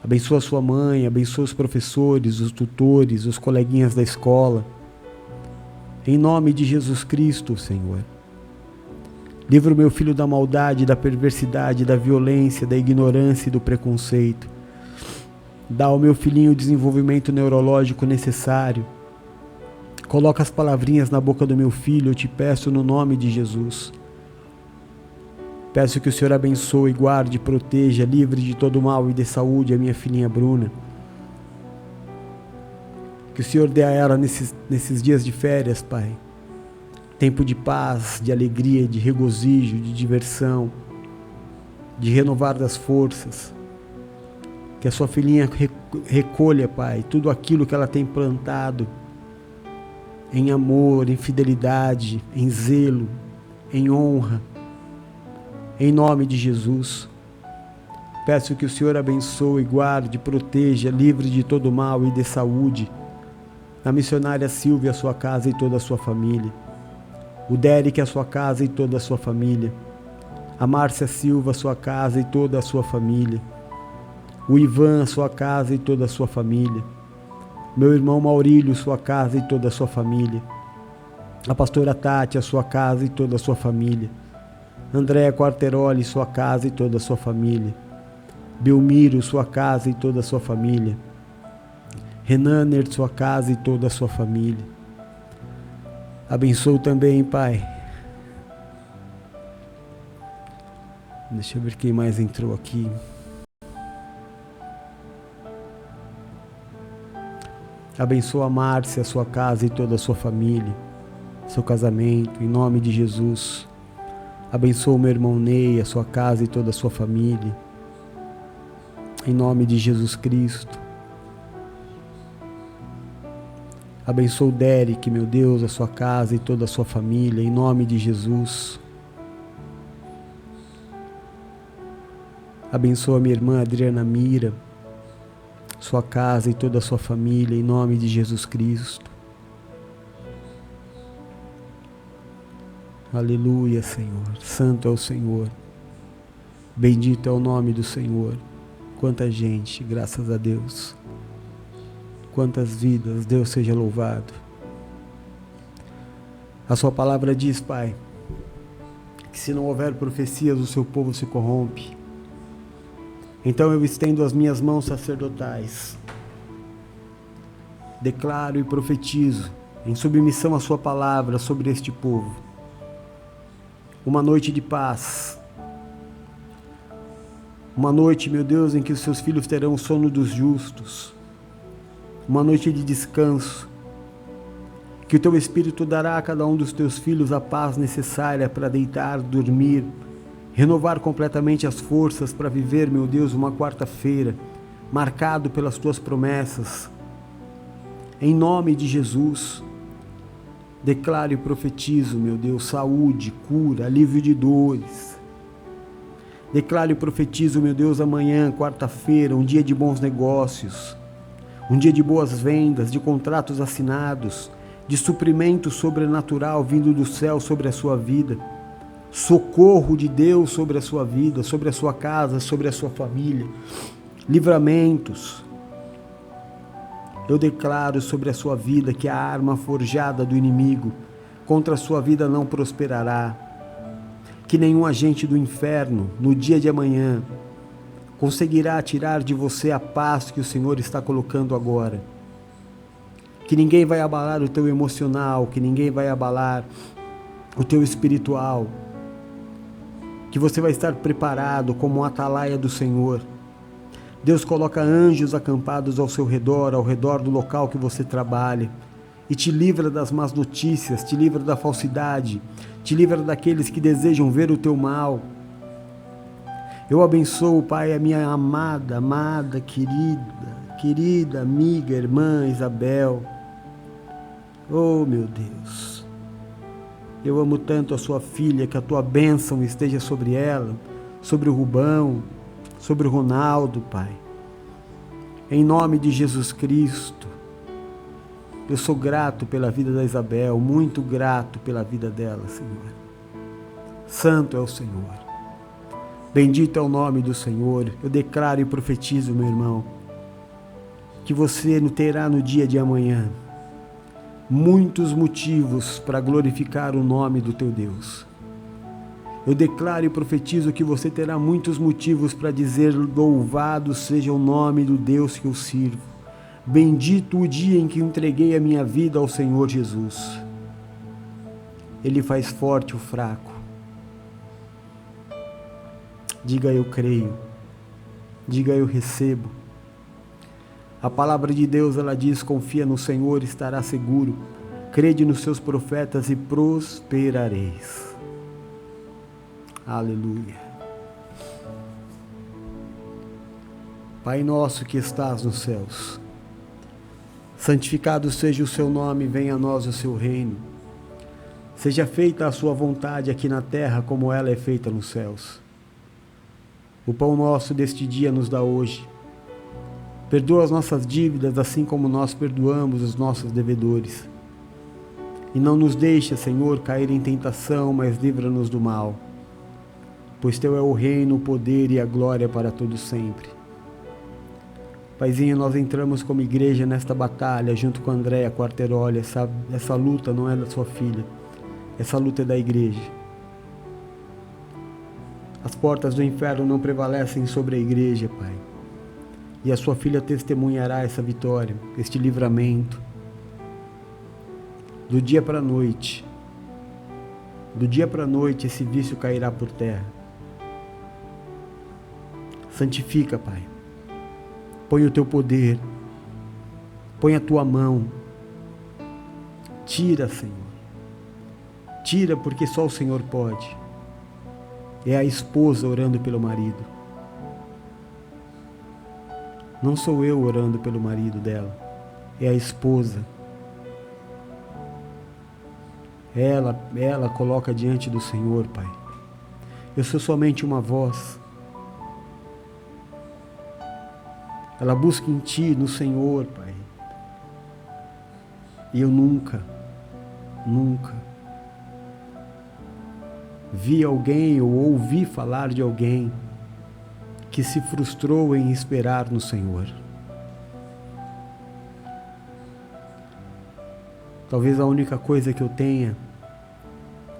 Abençoa a sua mãe, abençoa os professores, os tutores, os coleguinhas da escola. Em nome de Jesus Cristo, Senhor. Livra o meu filho da maldade, da perversidade, da violência, da ignorância e do preconceito. Dá ao meu filhinho o desenvolvimento neurológico necessário. Coloca as palavrinhas na boca do meu filho, eu te peço no nome de Jesus. Peço que o Senhor abençoe, guarde, proteja, livre de todo mal e dê saúde a minha filhinha Bruna. Que o Senhor dê a ela nesses dias de férias, Pai. Tempo de paz, de alegria, de regozijo, de diversão, de renovar das forças. Que a sua filhinha recolha, Pai, tudo aquilo que ela tem plantado em amor, em fidelidade, em zelo, em honra. Em nome de Jesus, peço que o Senhor abençoe, guarde, proteja, livre de todo mal e dê saúde a missionária Silvia, a sua casa e toda a sua família, o Derek, a sua casa e toda a sua família, a Márcia Silva, a sua casa e toda a sua família, o Ivan, a sua casa e toda a sua família, meu irmão Maurílio, sua casa e toda a sua família, a pastora Tati, a sua casa e toda a sua família, Andréa Quarteroli, sua casa e toda a sua família. Belmiro, sua casa e toda a sua família. Renaner, sua casa e toda a sua família. Abençoe também, Pai. Deixa eu ver quem mais entrou aqui. Abençoa a Márcia, sua casa e toda a sua família. seu casamento, em nome de Jesus. Abençoa o meu irmão Ney, a sua casa e toda a sua família, em nome de Jesus Cristo. Abençoa o Derek, meu Deus, a sua casa e toda a sua família, em nome de Jesus. Abençoa minha irmã Adriana Mira, sua casa e toda a sua família, em nome de Jesus Cristo. Aleluia, Senhor. Santo é o Senhor. Bendito é o nome do Senhor. Quanta gente, graças a Deus. Quantas vidas, Deus seja louvado. A sua palavra diz, Pai, que se não houver profecias, o seu povo se corrompe. Então eu estendo as minhas mãos sacerdotais. Declaro e profetizo, em submissão à sua palavra sobre este povo, uma noite de paz. Uma noite, meu Deus, em que os seus filhos terão o sono dos justos. Uma noite de descanso. Que o teu Espírito dará a cada um dos teus filhos a paz necessária para deitar, dormir, renovar completamente as forças para viver, meu Deus, uma quarta-feira, marcado pelas tuas promessas. Em nome de Jesus, declaro e profetizo, meu Deus, saúde, cura, alívio de dores. Declaro e profetizo, meu Deus, amanhã, quarta-feira, um dia de bons negócios, um dia de boas vendas, de contratos assinados, de suprimento sobrenatural vindo do céu sobre a sua vida, socorro de Deus sobre a sua vida, sobre a sua casa, sobre a sua família, livramentos. Eu declaro sobre a sua vida que a arma forjada do inimigo contra a sua vida não prosperará, que nenhum agente do inferno, no dia de amanhã, conseguirá tirar de você a paz que o Senhor está colocando agora. Que ninguém vai abalar o teu emocional, que ninguém vai abalar o teu espiritual. Que você vai estar preparado como um atalaia do Senhor. Deus coloca anjos acampados ao seu redor, ao redor do local que você trabalha, e te livra das más notícias, te livra da falsidade, te livra daqueles que desejam ver o teu mal. Eu abençoo, Pai, a minha amada, querida amiga, irmã Isabel. Oh, meu Deus, eu amo tanto a sua filha, que a tua bênção esteja sobre ela, sobre o Rubão, sobre o Ronaldo, Pai. Em nome de Jesus Cristo, eu sou grato pela vida da Isabel, muito grato pela vida dela, Senhor. Santo é o Senhor. Bendito é o nome do Senhor. Eu declaro e profetizo, meu irmão, que você terá no dia de amanhã muitos motivos para glorificar o nome do teu Deus. Eu declaro e profetizo que você terá muitos motivos para dizer: louvado seja o nome do Deus que eu sirvo. Bendito o dia em que entreguei a minha vida ao Senhor Jesus. Ele faz forte o fraco. Diga: eu creio. Diga: eu recebo. A palavra de Deus, ela diz: confia no Senhor, estará seguro. Crede nos seus profetas e prosperareis. Aleluia. Pai nosso que estás nos céus, santificado seja o seu nome, venha a nós o seu reino. Seja feita a sua vontade aqui na terra como ela é feita nos céus. O pão nosso deste dia nos dá hoje. Perdoa as nossas dívidas, assim como nós perdoamos os nossos devedores. E não nos deixa, Senhor, cair em tentação, mas livra-nos do mal. Pois teu é o reino, o poder e a glória para todo sempre. Paizinho, nós entramos como igreja nesta batalha, junto com a Andréia Quarteroli. Essa luta não é da sua filha, essa luta é da igreja. As portas do inferno não prevalecem sobre a igreja, Pai. E a sua filha testemunhará essa vitória, este livramento. Do dia para a noite, esse vício cairá por terra. Santifica, Pai. Põe o teu poder. Põe a tua mão. Tira, Senhor. tira porque só o Senhor pode. É a esposa orando pelo marido. Não sou eu orando pelo marido dela. É a esposa. Ela coloca diante do Senhor, Pai. Eu sou somente uma voz. Ela busca em Ti, no Senhor, Pai. E eu nunca vi alguém ou ouvi falar de alguém que se frustrou em esperar no Senhor. Talvez a única coisa que eu tenha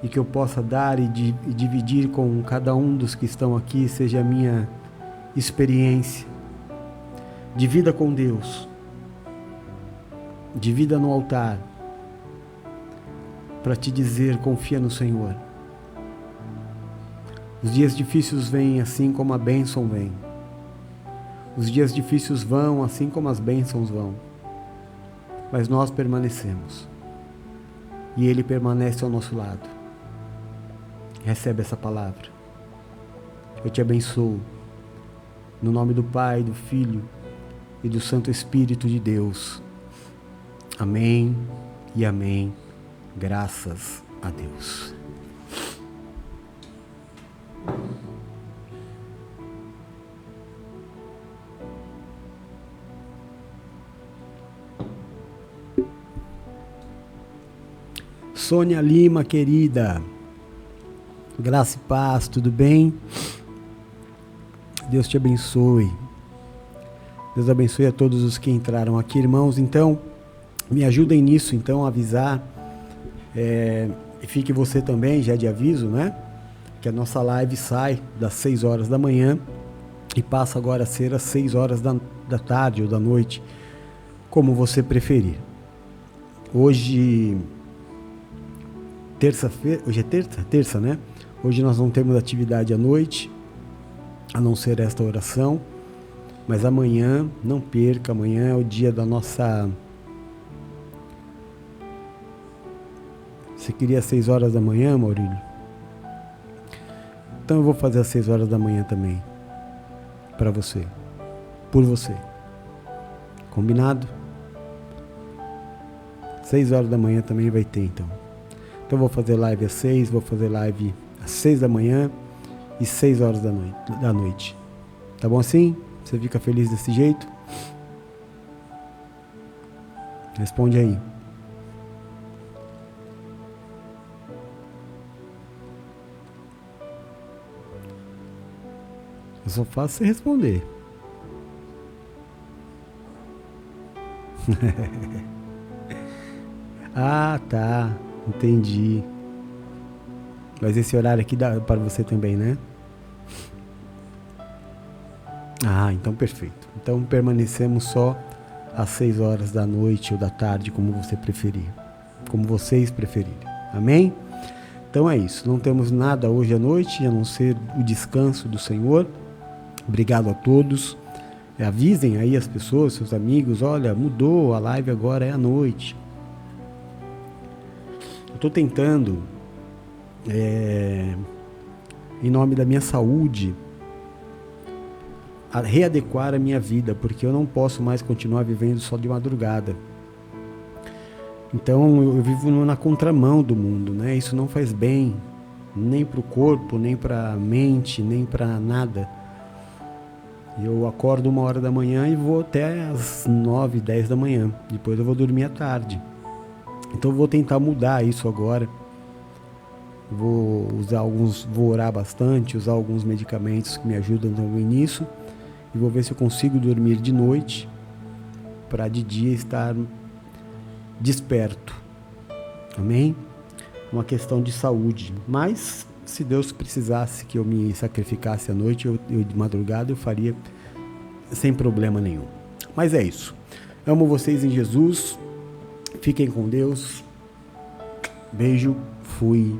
e que eu possa dar e dividir com cada um dos que estão aqui seja a minha experiência de vida com Deus, de vida no altar, para te dizer, confia no Senhor. Os dias difíceis vêm assim como a bênção vem. Os dias difíceis vão assim como as bênçãos vão. Mas nós permanecemos. E Ele permanece ao nosso lado. Recebe essa palavra. Eu te abençoo. No nome do Pai, do Filho e do Santo Espírito de Deus. Amém e amém. Graças a Deus. Sônia Lima, querida, graça e paz, tudo bem? Deus te abençoe. Deus abençoe a todos os que entraram aqui, irmãos. Então, me ajudem nisso, então, a avisar. E fique você também, já de aviso, né? Que a nossa live sai das 6 horas da manhã e passa agora a ser às 6 horas da tarde ou da noite, como você preferir. Hoje... terça-feira, hoje é terça, né? Hoje nós não temos atividade à noite, a não ser esta oração, mas amanhã, não perca, amanhã é o dia da nossa... Você queria às 6 horas da manhã, Maurílio? Então eu vou fazer às 6 horas da manhã também, para você, por você. Combinado? 6 horas da manhã também vai ter, então. Então vou fazer live às 6, vou fazer live às 6 da manhã e 6 horas da noite. Tá bom assim? Você fica feliz desse jeito? Responde aí. Eu só faço você responder. Ah, tá. Entendi. Mas esse horário aqui dá para você também, né? Ah, então perfeito. Então permanecemos só às 6 horas da noite ou da tarde, como você preferir. Como vocês preferirem. Amém? Então é isso. Não temos nada hoje à noite, a não ser o descanso do Senhor. Obrigado a todos. Avisem aí as pessoas, seus amigos. Olha, mudou, a live agora é à noite. Estou tentando, em nome da minha saúde, readequar a minha vida, porque eu não posso mais continuar vivendo só de madrugada. Então eu vivo na contramão do mundo, né? Isso não faz bem, nem para o corpo, nem para a mente, nem para nada. Eu acordo 1 hora da manhã e vou até às 9, 10 da manhã. Depois eu vou dormir à tarde. Então eu vou tentar mudar isso agora. Vou orar bastante, usar alguns medicamentos que me ajudam também nisso. E vou ver se eu consigo dormir de noite, para de dia estar desperto. Amém? Uma questão de saúde. Mas, se Deus precisasse que eu me sacrificasse à noite, eu de madrugada eu faria sem problema nenhum. Mas é isso. Amo vocês em Jesus. Fiquem com Deus. Beijo. Fui.